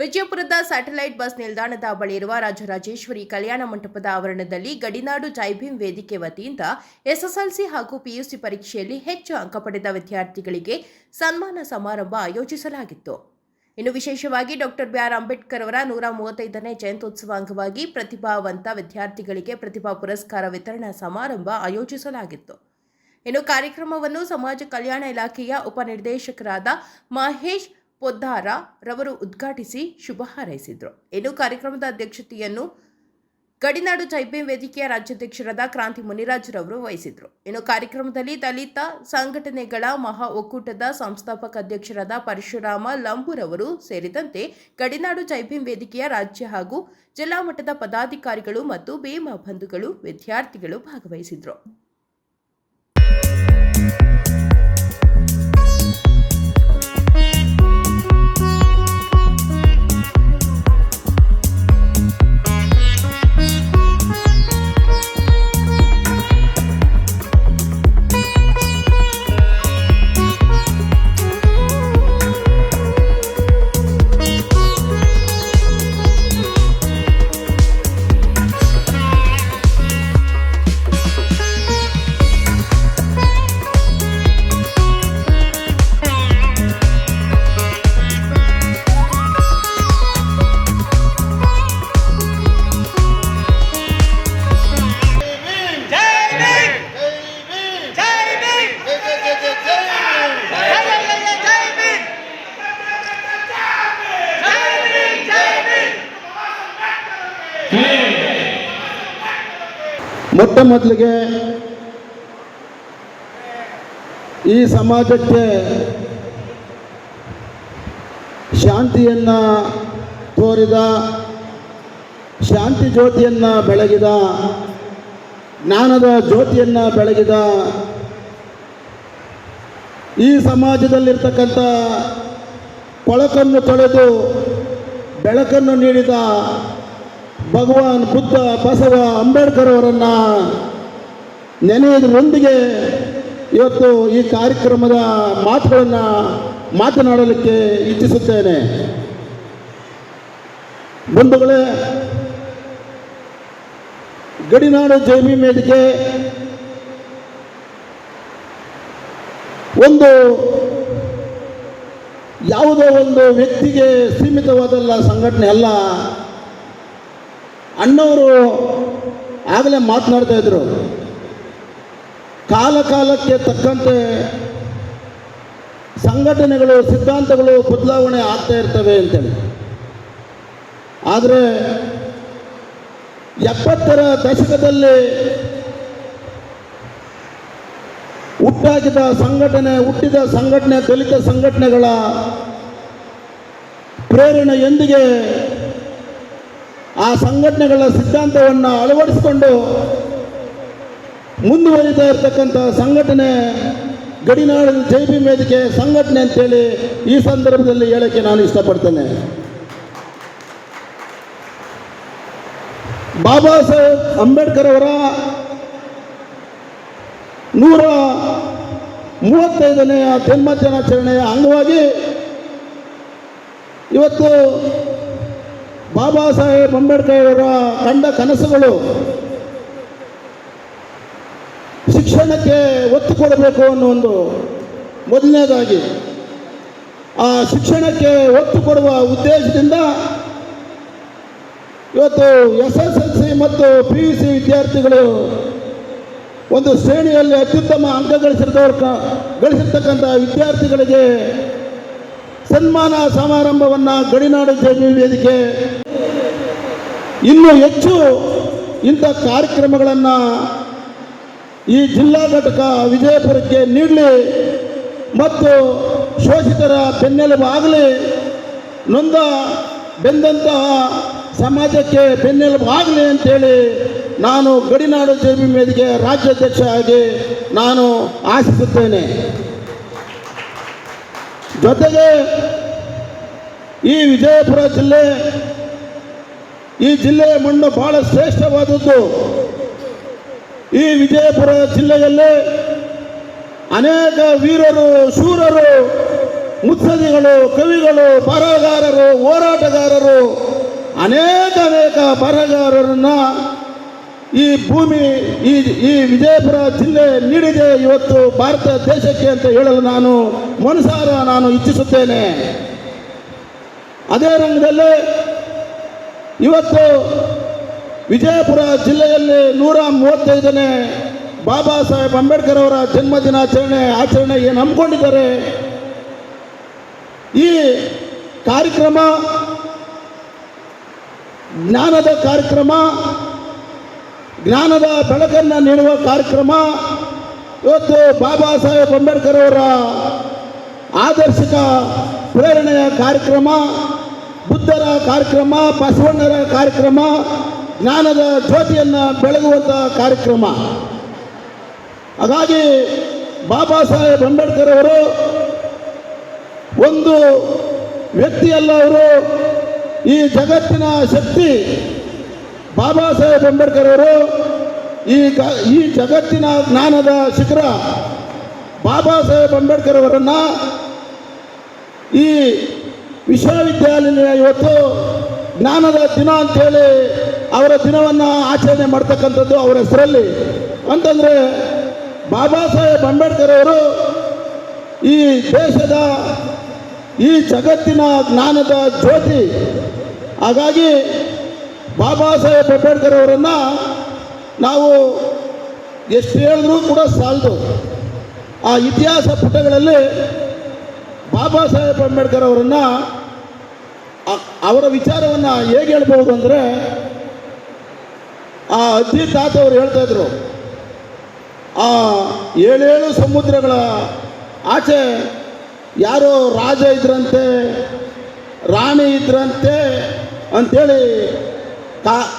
ವಿಜಯಪುರದ satellite bus ನಿಲ್ದಾಣದ ಬಳಿ ಇರುವ ರಾಜರಾಜೇಶ್ವರಿ ಕಲ್ಯಾಣ ಮಂಟಪದ ಆವರಣದಲ್ಲಿ ಗಡಿನಾಡು ಜೈಭೀಮ್ ವೇದಿಕೆ ವತಿಯಿಂದ ಎಸ್ಎಸ್ಎಲ್ಸಿ ಹಾಗೂ ಪಿಯುಸಿ ಪರೀಕ್ಷೆಯಲ್ಲಿ ಹೆಚ್ಚು ಅಂಕ ಪಡೆದ ವಿದ್ಯಾರ್ಥಿಗಳಿಗೆ ಸನ್ಮಾನ ಸಮಾರಂಭ ಆಯೋಜಿಸಲಾಗಿತ್ತು. ಇನ್ನು ವಿಶೇಷವಾಗಿ ಡಾಕ್ಟರ್ ಬಿ.ಆರ್. ಅಂಬೇಡ್ಕರ್ ಅವರ 135ನೇ ಜಯಂತ್ಯೋತ್ಸವ ಅಂಗವಾಗಿ ಪ್ರತಿಭಾವಂತ ವಿದ್ಯಾರ್ಥಿಗಳಿಗೆ ಪ್ರತಿಭಾ ಪುರಸ್ಕಾರ ವಿತರಣಾ ಸಮಾರಂಭ ಆಯೋಜಿಸಲಾಗಿತ್ತು. ಇನ್ನು ಕಾರ್ಯಕ್ರಮವನ್ನು ಸಮಾಜ ಕಲ್ಯಾಣ ಇಲಾಖೆಯ ಉಪನಿರ್ದೇಶಕರಾದ ಮಹೇಶ್ ಪೊದ್ದಾರ ರವರು ಉದ್ಘಾಟಿಸಿ ಶುಭ ಹಾರೈಸಿದರು. ಇನ್ನು ಕಾರ್ಯಕ್ರಮದ ಅಧ್ಯಕ್ಷತೆಯನ್ನು ಗಡಿನಾಡು ಜೈಭೀಮ್ ವೇದಿಕೆಯ ರಾಜ್ಯಾಧ್ಯಕ್ಷರಾದ ಕ್ರಾಂತಿ ಮುನಿರಾಜ್ ರವರು ವಹಿಸಿದರು. ಇನ್ನು ಕಾರ್ಯಕ್ರಮದಲ್ಲಿ ದಲಿತ ಸಂಘಟನೆಗಳ ಮಹಾ ಒಕ್ಕೂಟದ ಸಂಸ್ಥಾಪಕ ಅಧ್ಯಕ್ಷರಾದ ಪರಶುರಾಮ ಲಂಬುರವರು ಸೇರಿದಂತೆ ಗಡಿನಾಡು ಜೈಭೀಮ್ ವೇದಿಕೆಯ ರಾಜ್ಯ ಹಾಗೂ ಜಿಲ್ಲಾ ಮಟ್ಟದ ಪದಾಧಿಕಾರಿಗಳು ಮತ್ತು ಭೀಮ ಬಂಧುಗಳು ವಿದ್ಯಾರ್ಥಿಗಳು ಭಾಗವಹಿಸಿದರು. ಮೊಟ್ಟ ಮೊದಲಿಗೆ ಈ ಸಮಾಜಕ್ಕೆ ಶಾಂತಿಯನ್ನು ತೋರಿದ, ಶಾಂತಿ ಜ್ಯೋತಿಯನ್ನು ಬೆಳಗಿದ, ಜ್ಞಾನದ ಜ್ಯೋತಿಯನ್ನು ಬೆಳಗಿದ, ಈ ಸಮಾಜದಲ್ಲಿರ್ತಕ್ಕಂಥ ಕೊಳಕನ್ನು ತೊಳೆದು ಬೆಳಕನ್ನು ನೀಡಿದ ಭಗವಾನ್ ಬುದ್ಧ, ಬಸವ, ಅಂಬೇಡ್ಕರ್ ಅವರನ್ನು ನೆನೆಯುವುದರೊಂದಿಗೆ ಇವತ್ತು ಈ ಕಾರ್ಯಕ್ರಮದ ಮಾತುಗಳನ್ನು ಮಾತನಾಡಲಿಕ್ಕೆ ಇಚ್ಛಿಸುತ್ತೇನೆ. ಬಂಧುಗಳೇ, ಗಡಿನಾಡು ಜೈಭೀಮ್ ವೇದಿಕೆ ಒಂದು ಯಾವುದೋ ಒಂದು ವ್ಯಕ್ತಿಗೆ ಸೀಮಿತವಾದಲ್ಲ ಸಂಘಟನೆ ಅಲ್ಲ. ಅಣ್ಣವರು ಆಗಲೇ ಮಾತನಾಡ್ತಾ ಇದ್ರು, ಕಾಲಕ್ಕೆ ತಕ್ಕಂತೆ ಸಂಘಟನೆಗಳು, ಸಿದ್ಧಾಂತಗಳು ಬದಲಾವಣೆ ಆಗ್ತಾ ಇರ್ತವೆ ಅಂತೇಳಿ. ಆದರೆ 70ರ ದಶಕದಲ್ಲಿ ಹುಟ್ಟಿದ ಸಂಘಟನೆ ದಲಿತ ಸಂಘಟನೆಗಳ ಪ್ರೇರಣೆಯೊಂದಿಗೆ ಆ ಸಂಘಟನೆಗಳ ಸಿದ್ಧಾಂತವನ್ನು ಅಳವಡಿಸಿಕೊಂಡು ಮುಂದುವರಿತಾ ಇರತಕ್ಕಂಥ ಸಂಘಟನೆ ಗಡಿನಾಡು ಜೈಭೀಮ್ ವೇದಿಕೆ ಸಂಘಟನೆ ಅಂತೇಳಿ ಈ ಸಂದರ್ಭದಲ್ಲಿ ಹೇಳಕ್ಕೆ ನಾನು ಇಷ್ಟಪಡ್ತೇನೆ. ಬಾಬಾ ಸಾಹೇಬ್ ಅಂಬೇಡ್ಕರ್ ಅವರ 135ನೆಯ ಜನ್ಮದಿನಾಚರಣೆಯ ಅಂಗವಾಗಿ ಇವತ್ತು ಬಾಬಾ ಸಾಹೇಬ್ ಅಂಬೇಡ್ಕರ್ ಅವರ ಕಂಡ ಕನಸುಗಳು ಶಿಕ್ಷಣಕ್ಕೆ ಒತ್ತು ಕೊಡಬೇಕು ಅನ್ನೋ ಒಂದು ಮೊದಲನೇದಾಗಿ ಆ ಶಿಕ್ಷಣಕ್ಕೆ ಒತ್ತು ಕೊಡುವ ಉದ್ದೇಶದಿಂದ ಇವತ್ತು ಎಸ್ಎಸ್ಎಲ್ಸಿ ಮತ್ತು ಪಿಯುಸಿ ವಿದ್ಯಾರ್ಥಿಗಳು ಒಂದು ಶ್ರೇಣಿಯಲ್ಲಿ ಅತ್ಯುತ್ತಮ ಅಂಕ ಗಳಿಸಿರ್ತಕ್ಕಂಥ ವಿದ್ಯಾರ್ಥಿಗಳಿಗೆ ಸನ್ಮಾನ ಸಮಾರಂಭವನ್ನು ಗಡಿನಾಡು ಜೈಭೀಮ್ ವೇದಿಕೆ ಇನ್ನೂ ಹೆಚ್ಚು ಇಂಥ ಕಾರ್ಯಕ್ರಮಗಳನ್ನು ಈ ಜಿಲ್ಲಾ ಘಟಕ ವಿಜಯಪುರಕ್ಕೆ ನೀಡಲಿ ಮತ್ತು ಶೋಷಿತರ ಬೆನ್ನೆಲುಬು ಆಗಲಿ, ನೊಂದ ಬೆಂದಂತಹ ಸಮಾಜಕ್ಕೆ ಬೆನ್ನೆಲುಬು ಆಗಲಿ ಅಂತೇಳಿ ನಾನು ಗಡಿನಾಡು ಜೈಭೀಮ್ ವೇದಿಕೆ ರಾಜ್ಯಾಧ್ಯಕ್ಷ ಆಗಿ ನಾನು ಆಶಿಸುತ್ತೇನೆ. ಜೊತೆಗೆ ಈ ವಿಜಯಪುರ ಜಿಲ್ಲೆ, ಈ ಜಿಲ್ಲೆಯ ಮಣ್ಣು ಬಹಳ ಶ್ರೇಷ್ಠವಾದದ್ದು. ಈ ವಿಜಯಪುರ ಜಿಲ್ಲೆಯಲ್ಲಿ ಅನೇಕ ವೀರರು, ಶೂರರು ಮುತ್ಸದಿಗಳು, ಕವಿಗಳು, ಬರಹಗಾರರು, ಹೋರಾಟಗಾರರು, ಅನೇಕ ಬರಹಗಾರರನ್ನ ಈ ಭೂಮಿ ಈ ವಿಜಯಪುರ ಜಿಲ್ಲೆ ನೀಡಿದೆ ಇವತ್ತು ಭಾರತ ದೇಶಕ್ಕೆ ಅಂತ ಹೇಳಲು ನಾನು ಇಚ್ಛಿಸುತ್ತೇನೆ. ಅದೇ ರಂಗದಲ್ಲಿ ಇವತ್ತು ವಿಜಯಪುರ ಜಿಲ್ಲೆಯಲ್ಲಿ 135ನೇ ಬಾಬಾ ಸಾಹೇಬ್ ಅಂಬೇಡ್ಕರ್ ಅವರ ಆಚರಣೆ ಏನು ಹಮ್ಮಿಕೊಂಡಿದ್ದಾರೆ. ಈ ಕಾರ್ಯಕ್ರಮ ಜ್ಞಾನದ ಕಾರ್ಯಕ್ರಮ, ಜ್ಞಾನದ ಬೆಳಕನ್ನು ನೀಡುವ ಕಾರ್ಯಕ್ರಮ. ಇವತ್ತು ಬಾಬಾ ಸಾಹೇಬ್ ಅಂಬೇಡ್ಕರ್ ಅವರ ಆದರ್ಶಿಕ ಪ್ರೇರಣೆಯ ಕಾರ್ಯಕ್ರಮ, ಬುದ್ಧರ ಕಾರ್ಯಕ್ರಮ, ಬಸವಣ್ಣರ ಕಾರ್ಯಕ್ರಮ, ಜ್ಞಾನದ ಜ್ಯೋತಿಯನ್ನು ಬೆಳಗುವಂಥ ಕಾರ್ಯಕ್ರಮ. ಹಾಗಾಗಿ ಬಾಬಾ ಸಾಹೇಬ್ ಅಂಬೇಡ್ಕರ್ ಅವರು ಒಂದು ವ್ಯಕ್ತಿಯಲ್ಲ, ಅವರು ಈ ಜಗತ್ತಿನ ಶಕ್ತಿ. ಬಾಬಾ ಸಾಹೇಬ್ ಅಂಬೇಡ್ಕರ್ ಅವರು ಈ ಜಗತ್ತಿನ ಜ್ಞಾನದ ಶಿಖರ. ಬಾಬಾ ಸಾಹೇಬ್ ಅಂಬೇಡ್ಕರ್ ಅವರನ್ನು ಈ ವಿಶ್ವವಿದ್ಯಾಲಯ ಇವತ್ತು ಜ್ಞಾನದ ದಿನ ಅಂತೇಳಿ ಅವರ ದಿನವನ್ನು ಆಚರಣೆ ಮಾಡ್ತಕ್ಕಂಥದ್ದು ಅವರ ಹೆಸರಲ್ಲಿ. ಅಂತಂದರೆ ಬಾಬಾ ಸಾಹೇಬ್ ಅಂಬೇಡ್ಕರ್ ಅವರು ಈ ದೇಶದ ಈ ಜಗತ್ತಿನ ಜ್ಞಾನದ ಜ್ಯೋತಿ. ಹಾಗಾಗಿ ಬಾಬಾ ಸಾಹೇಬ್ ಅಂಬೇಡ್ಕರ್ ಅವರನ್ನು ನಾವು ಎಷ್ಟು ಹೇಳಿದ್ರೂ ಕೂಡ ಸಾಲದು. ಆ ಇತಿಹಾಸ ಪುಟಗಳಲ್ಲಿ ಬಾಬಾ ಸಾಹೇಬ್ ಅಂಬೇಡ್ಕರ್ ಅವರನ್ನು ಅವರ ವಿಚಾರವನ್ನು ಹೇಗೆ ಹೇಳ್ಬೋದು ಅಂದರೆ, ಆ ಅಜ್ಜಿ ತಾತ ಅವರು ಹೇಳ್ತಾಯಿದ್ರು, ಆ 7 ಸಮುದ್ರಗಳ ಆಚೆ ಯಾರೋ ರಾಜ ಇದ್ರಂತೆ, ರಾಣಿ ಇದ್ರಂತೆ ಅಂಥೇಳಿ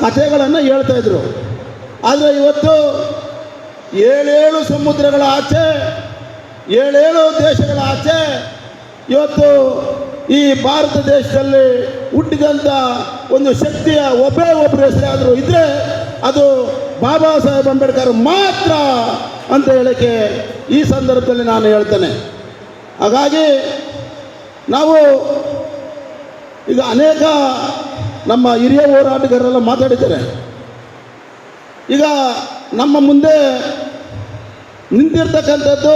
ಕಥೆಗಳನ್ನು ಹೇಳ್ತಾಯಿದ್ರು. ಆದರೆ ಇವತ್ತು 7 ಸಮುದ್ರಗಳ ಆಚೆ, 7 ದೇಶಗಳ ಆಚೆ ಇವತ್ತು ಈ ಭಾರತ ದೇಶದಲ್ಲಿ ಹುಟ್ಟಿದಂಥ ಒಂದು ಶಕ್ತಿಯ ಒಬ್ಬರು ಹೆಸರಾದರೂ ಇದ್ದರೆ ಅದು ಬಾಬಾ ಸಾಹೇಬ್ ಅಂಬೇಡ್ಕರ್ ಮಾತ್ರ ಅಂತ ಹೇಳೋಕ್ಕೆ ಈ ಸಂದರ್ಭದಲ್ಲಿ ನಾನು ಹೇಳ್ತೇನೆ. ಹಾಗಾಗಿ ನಾವು ಈಗ ಅನೇಕ ನಮ್ಮ ಹಿರಿಯ ಹೋರಾಟಗಾರರೆಲ್ಲ ಮಾತಾಡಿದ್ದಾರೆ. ಈಗ ನಮ್ಮ ಮುಂದೆ ನಿಂತಿರ್ತಕ್ಕಂಥದ್ದು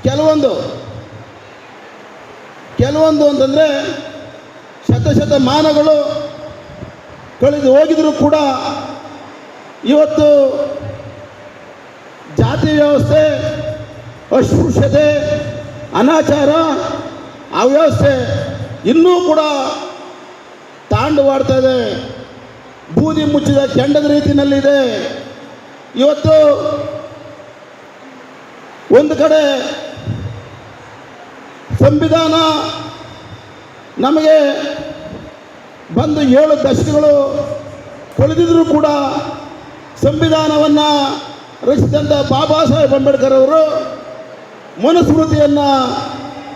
ಕೆಲವೊಂದು ಅಂತಂದರೆ ಶತಮಾನಗಳು ಕಳೆದು ಹೋಗಿದರೂ ಕೂಡ ಇವತ್ತು ಜಾತಿ ವ್ಯವಸ್ಥೆ, ಅಸ್ಪೃಶ್ಯತೆ, ಅನಾಚಾರ, ಅವ್ಯವಸ್ಥೆ ಇನ್ನೂ ಕೂಡ ತಾಂಡವಾಡ್ತಾ ಇದೆ. ಬೂದಿ ಮುಚ್ಚಿದ ಕೆಂಡದ ರೀತಿಯಲ್ಲಿದೆ. ಇವತ್ತು ಒಂದು ಕಡೆ ಸಂವಿಧಾನ ನಮಗೆ ಬಂದು 7 ದಶಕಗಳು ಕಳೆದಿದ್ರೂ ಕೂಡ ಸಂವಿಧಾನವನ್ನು ರಚಿಸಿದಂಥ ಬಾಬಾ ಸಾಹೇಬ್ ಅಂಬೇಡ್ಕರ್ ಅವರು ಮನುಸ್ಮೃತಿಯನ್ನು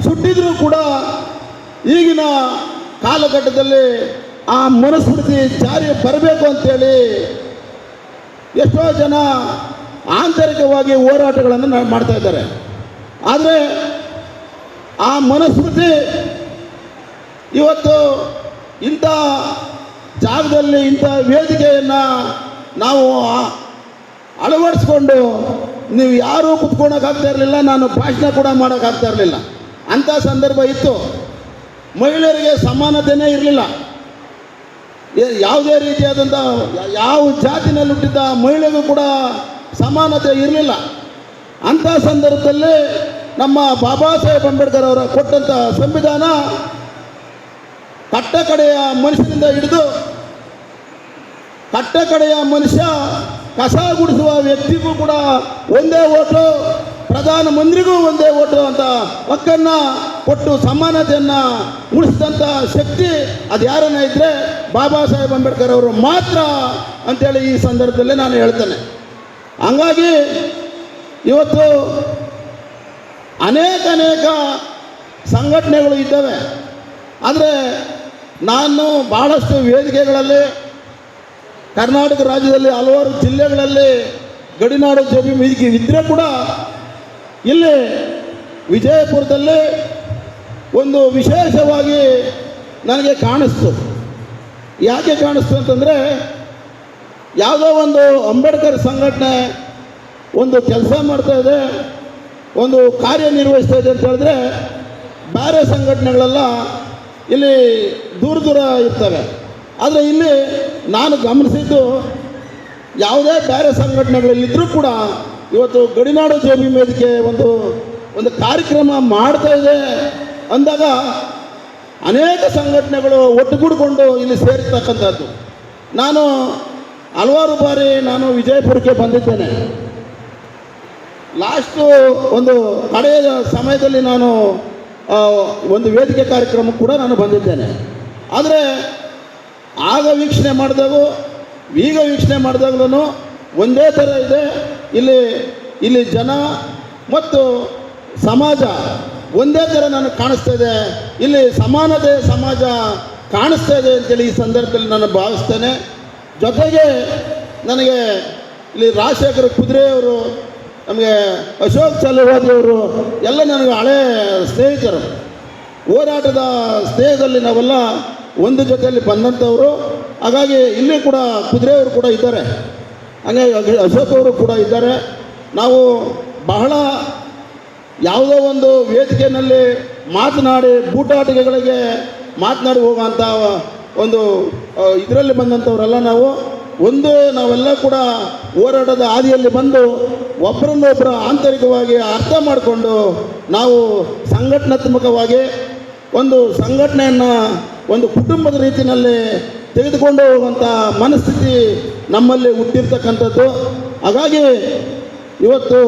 ಸುಟ್ಟಿದ್ರೂ ಕೂಡ ಈಗಿನ ಕಾಲಘಟ್ಟದಲ್ಲಿ ಆ ಮನುಸ್ಮೃತಿ ಜಾರಿ ಬರಬೇಕು ಅಂತೇಳಿ ಎಷ್ಟೋ ಜನ ಆಂತರಿಕವಾಗಿ ಹೋರಾಟಗಳನ್ನು ಮಾಡ್ತಾ ಇದ್ದಾರೆ. ಆದರೆ ಆ ಮನುಸ್ಮೃತಿ ಇವತ್ತು ಇಂಥ ಜಾಗದಲ್ಲಿ ಇಂಥ ವೇದಿಕೆಯನ್ನು ನಾವು ಅಳವಡಿಸ್ಕೊಂಡು ನೀವು ಯಾರೂ ಕುತ್ಕೊಳ್ಳೋಕ್ಕಾಗ್ತಾ ಇರಲಿಲ್ಲ, ನಾನು ಭಾಷಣ ಕೂಡ ಮಾಡೋಕ್ಕಾಗ್ತಾ ಇರಲಿಲ್ಲ. ಅಂಥ ಸಂದರ್ಭ ಇತ್ತು. ಮಹಿಳೆಯರಿಗೆ ಸಮಾನತೆಯೇ ಇರಲಿಲ್ಲ. ಯಾವುದೇ ರೀತಿಯಾದಂಥ ಯಾವ ಜಾತಿನಲ್ಲಿ ಹುಟ್ಟಿದ್ದ ಮಹಿಳೆಗೂ ಕೂಡ ಸಮಾನತೆ ಇರಲಿಲ್ಲ. ಅಂಥ ಸಂದರ್ಭದಲ್ಲಿ ನಮ್ಮ ಬಾಬಾ ಸಾಹೇಬ್ ಅಂಬೇಡ್ಕರ್ ಅವರ ಕೊಟ್ಟಂಥ ಸಂವಿಧಾನ ಕಟ್ಟಕಡೆಯ ಮನುಷ್ಯನಿಂದ ಹಿಡಿದು ಕಟ್ಟಕಡೆಯ ಮನುಷ್ಯ ಕಸ ಗುಡಿಸುವ ವ್ಯಕ್ತಿಗೂ ಕೂಡ ಒಂದೇ ಓಟು, ಪ್ರಧಾನಮಂತ್ರಿಗೂ ಒಂದೇ ಓಟು ಅಂತ ಹಕ್ಕನ್ನು ಕೊಟ್ಟು ಸಮಾನತೆಯನ್ನು ಉಳಿಸಿದಂಥ ಶಕ್ತಿ ಅದು ಯಾರನ್ನ ಇದ್ದರೆ ಬಾಬಾ ಸಾಹೇಬ್ ಅಂಬೇಡ್ಕರ್ ಅವರು ಮಾತ್ರ ಅಂಥೇಳಿ ಈ ಸಂದರ್ಭದಲ್ಲಿ ನಾನು ಹೇಳ್ತೇನೆ. ಹಂಗಾಗಿ ಇವತ್ತು ಅನೇಕ ಸಂಘಟನೆಗಳು ಇದ್ದಾವೆ. ಆದರೆ ನಾನು ಭಾಳಷ್ಟು ವೇದಿಕೆಗಳಲ್ಲಿ ಕರ್ನಾಟಕ ರಾಜ್ಯದಲ್ಲಿ ಹಲವಾರು ಜಿಲ್ಲೆಗಳಲ್ಲಿ ಗಡಿನಾಡು ಜಮೀನು ಇದ್ದರೆ ಕೂಡ ಇಲ್ಲಿ ವಿಜಯಪುರದಲ್ಲಿ ಒಂದು ವಿಶೇಷವಾಗಿ ನನಗೆ ಕಾಣಿಸ್ತು. ಯಾಕೆ ಕಾಣಿಸ್ತು ಅಂತಂದರೆ, ಯಾವುದೋ ಒಂದು ಅಂಬೇಡ್ಕರ್ ಸಂಘಟನೆ ಒಂದು ಕೆಲಸ ಮಾಡ್ತಾಯಿದೆ, ಒಂದು ಕಾರ್ಯನಿರ್ವಹಿಸ್ತಾ ಇದೆ ಅಂತ ಹೇಳಿದ್ರೆ, ಬೇರೆ ಸಂಘಟನೆಗಳೆಲ್ಲ ಇಲ್ಲಿ ದೂರ ದೂರ ಇರ್ತವೆ. ಆದರೆ ಇಲ್ಲಿ ನಾನು ಗಮನಿಸಿದ್ದು, ಯಾವುದೇ ಬೇರೆ ಸಂಘಟನೆಗಳಲ್ಲಿದ್ದರೂ ಕೂಡ ಇವತ್ತು ಗಡಿನಾಡು ಜೋಬಿ ವೇದಿಕೆ ಒಂದು ಕಾರ್ಯಕ್ರಮ ಮಾಡ್ತಾ ಇದೆ ಅಂದಾಗ ಅನೇಕ ಸಂಘಟನೆಗಳು ಒಟ್ಟುಗೂಡಿಕೊಂಡು ಇಲ್ಲಿ ಸೇರ್ತಕ್ಕಂಥದ್ದು. ನಾನು ಹಲವಾರು ಬಾರಿ ವಿಜಯಪುರಕ್ಕೆ ಬಂದಿದ್ದೇನೆ. ಲಾಸ್ಟು ಒಂದು ಕಡೆಯ ಸಮಯದಲ್ಲಿ ನಾನು ಒಂದು ವೇದಿಕೆ ಕಾರ್ಯಕ್ರಮ ಕೂಡ ನಾನು ಬಂದಿದ್ದೇನೆ. ಆದರೆ ಆಗ ವೀಕ್ಷಣೆ ಮಾಡಿದಾಗೂ ಈಗ ವೀಕ್ಷಣೆ ಮಾಡಿದಾಗಲೂ ಒಂದೇ ಥರ ಇದೆ. ಇಲ್ಲಿ ಜನ ಮತ್ತು ಸಮಾಜ ಒಂದೇ ಥರ ನನಗೆ ಕಾಣಿಸ್ತಾ ಇದೆ. ಇಲ್ಲಿ ಸಮಾನತೆ ಸಮಾಜ ಕಾಣಿಸ್ತಾ ಇದೆ ಅಂತೇಳಿ ಈ ಸಂದರ್ಭದಲ್ಲಿ ನಾನು ಭಾವಿಸ್ತೇನೆ. ಜೊತೆಗೆ ನನಗೆ ಇಲ್ಲಿ ರಾಜಶೇಖರ ಕುದುರೆಯವರು, ನಮಗೆ ಅಶೋಕ್ ಚಲವಾದಿಯವರು ಎಲ್ಲ ನನಗೆ ಹಳೆ ಸ್ನೇಹಿತರು. ಹೋರಾಟದ ಸ್ನೇಹದಲ್ಲಿ ನಾವೆಲ್ಲ ಒಂದು ಜೊತೆಯಲ್ಲಿ ಬಂದಂಥವರು. ಹಾಗಾಗಿ ಇಲ್ಲಿ ಕೂಡ ಕುದುರೆಯವರು ಕೂಡ ಇದ್ದಾರೆ, ಹಾಗಾಗಿ ಅಶೋಕ್ ಅವರು ಕೂಡ ಇದ್ದಾರೆ. ನಾವು ಬಹಳ ಯಾವುದೋ ಒಂದು ವೇದಿಕೆಯಲ್ಲಿ ಮಾತನಾಡಿ ಬೂಟಾಟಿಕೆಗಳಿಗೆ ಮಾತನಾಡಿ ಹೋಗುವಂಥ ಒಂದು ಇದರಲ್ಲಿ ಬಂದಂಥವರೆಲ್ಲ ನಾವೆಲ್ಲ ಕೂಡ ಹೋರಾಟದ ಹಾದಿಯಲ್ಲಿ ಬಂದು ಒಬ್ಬರನ್ನೊಬ್ಬರು ಆಂತರಿಕವಾಗಿ ಅರ್ಥ ಮಾಡಿಕೊಂಡು ನಾವು ಸಂಘಟನಾತ್ಮಕವಾಗಿ ಒಂದು ಸಂಘಟನೆಯನ್ನು ಒಂದು ಕುಟುಂಬದ ರೀತಿಯಲ್ಲಿ ತೆಗೆದುಕೊಂಡು ಹೋಗುವಂಥ ಮನಸ್ಥಿತಿ ನಮ್ಮಲ್ಲಿ ಹುಟ್ಟಿರ್ತಕ್ಕಂಥದ್ದು. ಹಾಗಾಗಿ ಇವತ್ತು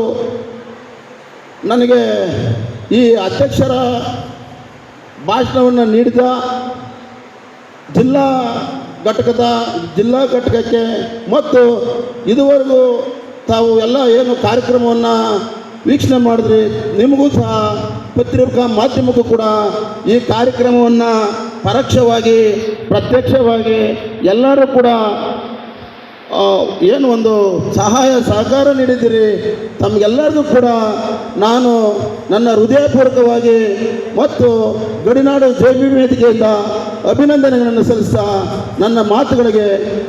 ನನಗೆ ಈ ಅಧ್ಯಕ್ಷರ ಭಾಷಣವನ್ನು ನೀಡಿದ ಜಿಲ್ಲಾ ಘಟಕಕ್ಕೆ ಮತ್ತು ಇದುವರೆಗೂ ತಾವು ಎಲ್ಲ ಏನು ಕಾರ್ಯಕ್ರಮವನ್ನು ವೀಕ್ಷಣೆ ಮಾಡಿದ್ರಿ, ನಿಮಗೂ ಸಹ ಪತ್ರಿಕಾ ಮಾಧ್ಯಮಕ್ಕೂ ಕೂಡ ಈ ಕಾರ್ಯಕ್ರಮವನ್ನು ಪರೋಕ್ಷವಾಗಿ ಪ್ರತ್ಯಕ್ಷವಾಗಿ ಎಲ್ಲರೂ ಕೂಡ ಏನು ಒಂದು ಸಹಾಯ ಸಹಕಾರ ನೀಡಿದ್ದೀರಿ. ತಮಗೆಲ್ಲರಿಗೂ ಕೂಡ ನಾನು ನನ್ನ ಹೃದಯಪೂರ್ವಕವಾಗಿ ಮತ್ತು ಗಡಿನಾಡು ಜೋಬಿ ವೇದಿಕೆಯಿಂದ ಅಭಿನಂದನೆಗಳನ್ನು ಸಲ್ಲಿಸ್ತಾ ನನ್ನ ಮಾತುಗಳಿಗೆ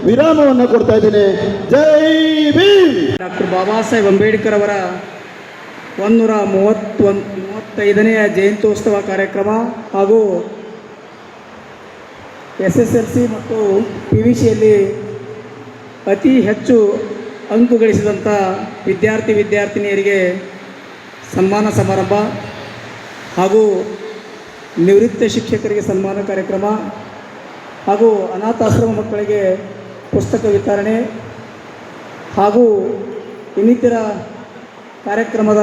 ವಿರಾಮವನ್ನು ಕೊಡ್ತಾ ಇದ್ದೀನಿ. ಜೈ ಭೀಮ್. ಡಾಕ್ಟರ್ ಬಾಬಾ ಸಾಹೇಬ್ ಅಂಬೇಡ್ಕರ್ ಅವರ 135ನೇ ಜಯಂತ್ಯೋತ್ಸವ ಕಾರ್ಯಕ್ರಮ ಹಾಗೂ SSLC ಮತ್ತು PVCಯಲ್ಲಿ ಅತಿ ಹೆಚ್ಚು ಅಂಕ ಗಳಿಸಿದಂಥ ವಿದ್ಯಾರ್ಥಿನಿಯರಿಗೆ ಸನ್ಮಾನ ಸಮಾರಂಭ ಹಾಗೂ ನಿವೃತ್ತ ಶಿಕ್ಷಕರಿಗೆ ಸನ್ಮಾನ ಕಾರ್ಯಕ್ರಮ ಹಾಗೂ ಅನಾಥಾಶ್ರಮ ಮಕ್ಕಳಿಗೆ ಪುಸ್ತಕ ವಿತರಣೆ ಹಾಗೂ ಇನ್ನಿತರ ಕಾರ್ಯಕ್ರಮದ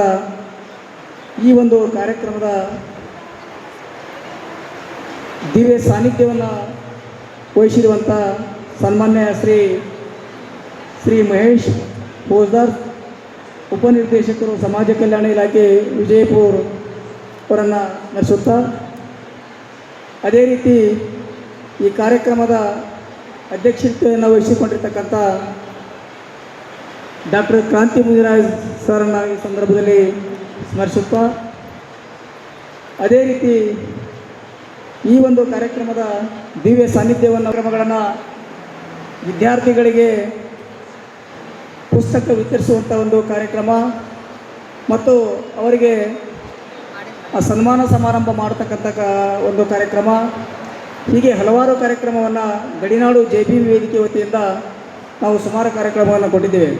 ಈ ಒಂದು ಕಾರ್ಯಕ್ರಮದ ದಿವ್ಯ ಸಾನ್ನಿಧ್ಯವನ್ನು ವಹಿಸಿರುವಂಥ ಸನ್ಮಾನ್ಯ ಶ್ರೀ ಮಹೇಶ್ ಪೋಜ್ದಾರ್, ಉಪನಿರ್ದೇಶಕರು ಸಮಾಜ ಕಲ್ಯಾಣ ಇಲಾಖೆ ವಿಜಯಪುರ ಅವರನ್ನು ನಡೆಸುತ್ತಾ, ಅದೇ ರೀತಿ ಈ ಕಾರ್ಯಕ್ರಮದ ಅಧ್ಯಕ್ಷತೆಯನ್ನು ವಹಿಸಿಕೊಂಡಿರ್ತಕ್ಕಂಥ ಡಾಕ್ಟರ್ ಕ್ರಾಂತಿ ಮುನಿರಾಜ್ ಸರ್ನ ಈ ಸಂದರ್ಭದಲ್ಲಿ ಸ್ಮರಿಸುತ್ತಾ, ಅದೇ ರೀತಿ ಈ ಒಂದು ಕಾರ್ಯಕ್ರಮದ ದಿವ್ಯ ಸಾನ್ನಿಧ್ಯವನ್ನು ಕ್ರಮಗಳನ್ನು ವಿದ್ಯಾರ್ಥಿಗಳಿಗೆ ಪುಸ್ತಕ ವಿತರಿಸುವಂಥ ಒಂದು ಕಾರ್ಯಕ್ರಮ ಮತ್ತು ಅವರಿಗೆ ಸನ್ಮಾನ ಸಮಾರಂಭ ಮಾಡತಕ್ಕಂಥ ಒಂದು ಕಾರ್ಯಕ್ರಮ, ಹೀಗೆ ಹಲವಾರು ಕಾರ್ಯಕ್ರಮವನ್ನು ಗಡಿನಾಡು JB ವೇದಿಕೆ ವತಿಯಿಂದ ನಾವು ಸುಮಾರು ಕಾರ್ಯಕ್ರಮವನ್ನು ಕೊಟ್ಟಿದ್ದೇವೆ.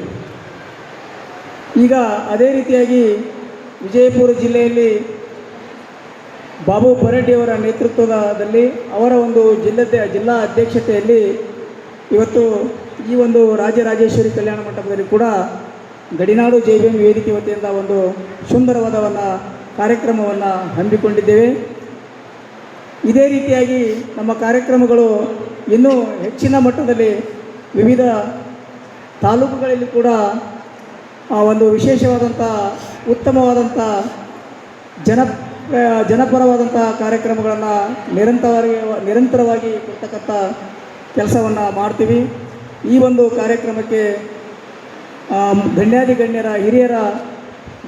ಈಗ ಅದೇ ರೀತಿಯಾಗಿ ವಿಜಯಪುರ ಜಿಲ್ಲೆಯಲ್ಲಿ ಬಾಬು ಪರೆಡ್ಡಿಯವರ ನೇತೃತ್ವದಲ್ಲಿ ಅವರ ಒಂದು ಜಿಲ್ಲಾ ಅಧ್ಯಕ್ಷತೆಯಲ್ಲಿ ಇವತ್ತು ಈ ಒಂದು ರಾಜರಾಜೇಶ್ವರಿ ಕಲ್ಯಾಣ ಮಂಟಪದಲ್ಲಿ ಕೂಡ ಗಡಿನಾಡು JBM ವೇದಿಕೆ ವತಿಯಿಂದ ಒಂದು ಸುಂದರವಾದ ಕಾರ್ಯಕ್ರಮವನ್ನು ಹಮ್ಮಿಕೊಂಡಿದ್ದೇವೆ. ಇದೇ ರೀತಿಯಾಗಿ ನಮ್ಮ ಕಾರ್ಯಕ್ರಮಗಳು ಇನ್ನೂ ಹೆಚ್ಚಿನ ಮಟ್ಟದಲ್ಲಿ ವಿವಿಧ ತಾಲೂಕುಗಳಲ್ಲಿ ಕೂಡ ಒಂದು ವಿಶೇಷವಾದಂಥ ಉತ್ತಮವಾದಂಥ ಜನಪರವಾದಂಥ ಕಾರ್ಯಕ್ರಮಗಳನ್ನು ನಿರಂತರವಾಗಿ ಕೊಡ್ತಕ್ಕಂಥ ಕೆಲಸವನ್ನು ಮಾಡ್ತೀವಿ. ಈ ಒಂದು ಕಾರ್ಯಕ್ರಮಕ್ಕೆ ಗಣ್ಯರ ಹಿರಿಯರ,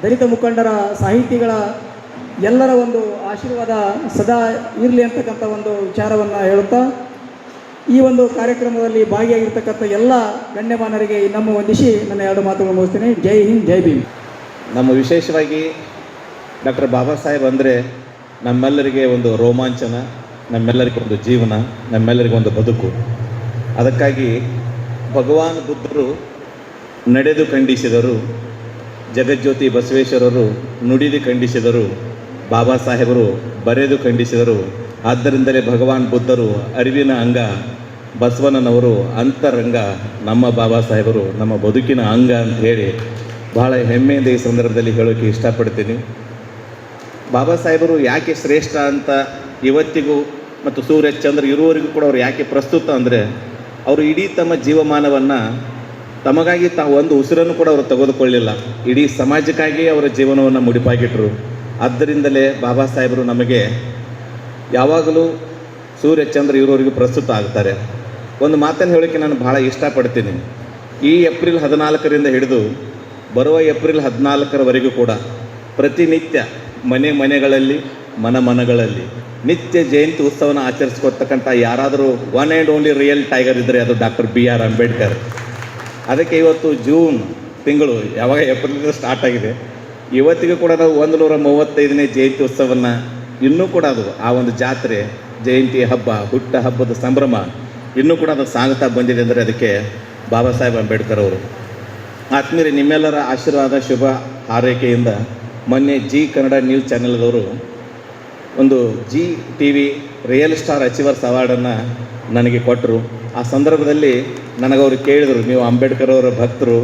ದಲಿತ ಮುಖಂಡರ, ಸಾಹಿತಿಗಳ ಎಲ್ಲರ ಒಂದು ಆಶೀರ್ವಾದ ಸದಾ ಇರಲಿ ಅಂತಕ್ಕಂಥ ಒಂದು ವಿಚಾರವನ್ನು ಹೇಳುತ್ತಾ ಈ ಒಂದು ಕಾರ್ಯಕ್ರಮದಲ್ಲಿ ಭಾಗಿಯಾಗಿರ್ತಕ್ಕಂಥ ಎಲ್ಲ ಗಣ್ಯಮಾನರಿಗೆ ನಮ್ಮ ವಂದಿಸಿ ನನ್ನ 2 ಮಾತುಗಳು ಮುಗಿಸ್ತೀನಿ. ಜೈ ಹಿಂದ್, ಜೈ ಭೀಮ್. ನಮ್ಮ ವಿಶೇಷವಾಗಿ ಡಾಕ್ಟರ್ ಬಾಬಾ ಸಾಹೇಬ್ ಅಂದರೆ ನಮ್ಮೆಲ್ಲರಿಗೆ ಒಂದು ರೋಮಾಂಚನ, ನಮ್ಮೆಲ್ಲರಿಗೆ ಒಂದು ಜೀವನ, ನಮ್ಮೆಲ್ಲರಿಗೆ ಒಂದು ಬದುಕು. ಅದಕ್ಕಾಗಿ ಭಗವಾನ್ ಬುದ್ಧರು ನಡೆದು ಖಂಡಿಸಿದರು, ಜಗಜ್ಯೋತಿ ಬಸವೇಶ್ವರರು ನುಡಿದು ಖಂಡಿಸಿದರು, ಬಾಬಾ ಸಾಹೇಬರು ಬರೆದು ಖಂಡಿಸಿದರು. ಆದ್ದರಿಂದಲೇ ಭಗವಾನ್ ಬುದ್ಧರು ಅರಿವಿನ ಅಂಗ, ಬಸವಣ್ಣನವರು ಅಂತರಂಗ, ನಮ್ಮ ಬಾಬಾ ಸಾಹೇಬರು ನಮ್ಮ ಬದುಕಿನ ಅಂಗ ಅಂತ ಹೇಳಿ ಬಹಳ ಹೆಮ್ಮೆಯಿಂದ ಈ ಸಂದರ್ಭದಲ್ಲಿ ಹೇಳೋಕ್ಕೆ ಇಷ್ಟಪಡ್ತೀನಿ. ಬಾಬಾ ಸಾಹೇಬರು ಯಾಕೆ ಶ್ರೇಷ್ಠ ಅಂತ ಇವತ್ತಿಗೂ ಮತ್ತು ಸೂರ್ಯ ಚಂದ್ರ ಇರುವವರೆಗೂ ಕೂಡ ಅವ್ರು ಯಾಕೆ ಪ್ರಸ್ತುತ ಅಂದರೆ, ಅವರು ಇಡೀ ತಮ್ಮ ಜೀವಮಾನವನ್ನು ತಮಗಾಗಿ ತಾವು ಒಂದು ಉಸಿರನ್ನು ಕೂಡ ಅವರು ತೆಗೆದುಕೊಳ್ಳಿಲ್ಲ, ಇಡೀ ಸಮಾಜಕ್ಕಾಗಿ ಅವರ ಜೀವನವನ್ನು ಮುಡಿಪಾಗಿಟ್ಟರು. ಆದ್ದರಿಂದಲೇ ಬಾಬಾ ಸಾಹೇಬರು ನಮಗೆ ಯಾವಾಗಲೂ ಸೂರ್ಯ ಚಂದ್ರ ಇರೋರಿಗೂ ಪ್ರಸ್ತುತ ಆಗ್ತಾರೆ. ಒಂದು ಮಾತನ್ನು ಹೇಳೋಕ್ಕೆ ನಾನು ಭಾಳ ಇಷ್ಟಪಡ್ತೀನಿ. ಈ ಏಪ್ರಿಲ್ 14ರಿಂದ ಹಿಡಿದು ಬರುವ ಏಪ್ರಿಲ್ 14ರವರೆಗೂ ಕೂಡ ಪ್ರತಿನಿತ್ಯ ಮನೆಗಳಲ್ಲಿ ಮನಗಳಲ್ಲಿ ನಿತ್ಯ ಜಯಂತಿ ಉತ್ಸವನ ಆಚರಿಸ್ಕೊಡ್ತಕ್ಕಂಥ ಯಾರಾದರೂ one and only real tiger ಇದ್ದರೆ ಅದು ಡಾಕ್ಟರ್ BR ಅಂಬೇಡ್ಕರ್. ಅದಕ್ಕೆ ಇವತ್ತು ಜೂನ್ ತಿಂಗಳು ಯಾವಾಗ ಏಪ್ರಿಲ್ ಸ್ಟಾರ್ಟ್ ಆಗಿದೆ, ಇವತ್ತಿಗೂ ಕೂಡ ನಾವು 135ನೇ ಜಯಂತಿ ಉತ್ಸವವನ್ನು ಇನ್ನೂ ಕೂಡ ಅದು ಆ ಒಂದು ಜಾತ್ರೆ, ಜಯಂತಿ ಹಬ್ಬ, ಹುಟ್ಟ ಹಬ್ಬದ ಸಂಭ್ರಮ ಇನ್ನೂ ಕೂಡ ಅದು ಸಾಗುತ್ತಾ ಬಂದಿದೆ ಅಂದರೆ ಅದಕ್ಕೆ ಬಾಬಾ ಸಾಹೇಬ್ ಅಂಬೇಡ್ಕರ್ ಅವರು. ಆತ್ಮೀಯರೇ, ನಿಮ್ಮೆಲ್ಲರ ಆಶೀರ್ವಾದ ಶುಭ ಹಾರೈಕೆಯಿಂದ ಮೊನ್ನೆ ಜಿ ಕನ್ನಡ ನ್ಯೂಸ್ ಚಾನೆಲ್ದವರು ಒಂದು GTV ರಿಯಲ್ ಸ್ಟಾರ್ ಅಚೀವರ್ಸ್ ಅವಾರ್ಡನ್ನು ನನಗೆ ಕೊಟ್ಟರು. ಆ ಸಂದರ್ಭದಲ್ಲಿ ನನಗವರು ಕೇಳಿದರು, ನೀವು ಅಂಬೇಡ್ಕರ್ ಅವರ ಭಕ್ತರು,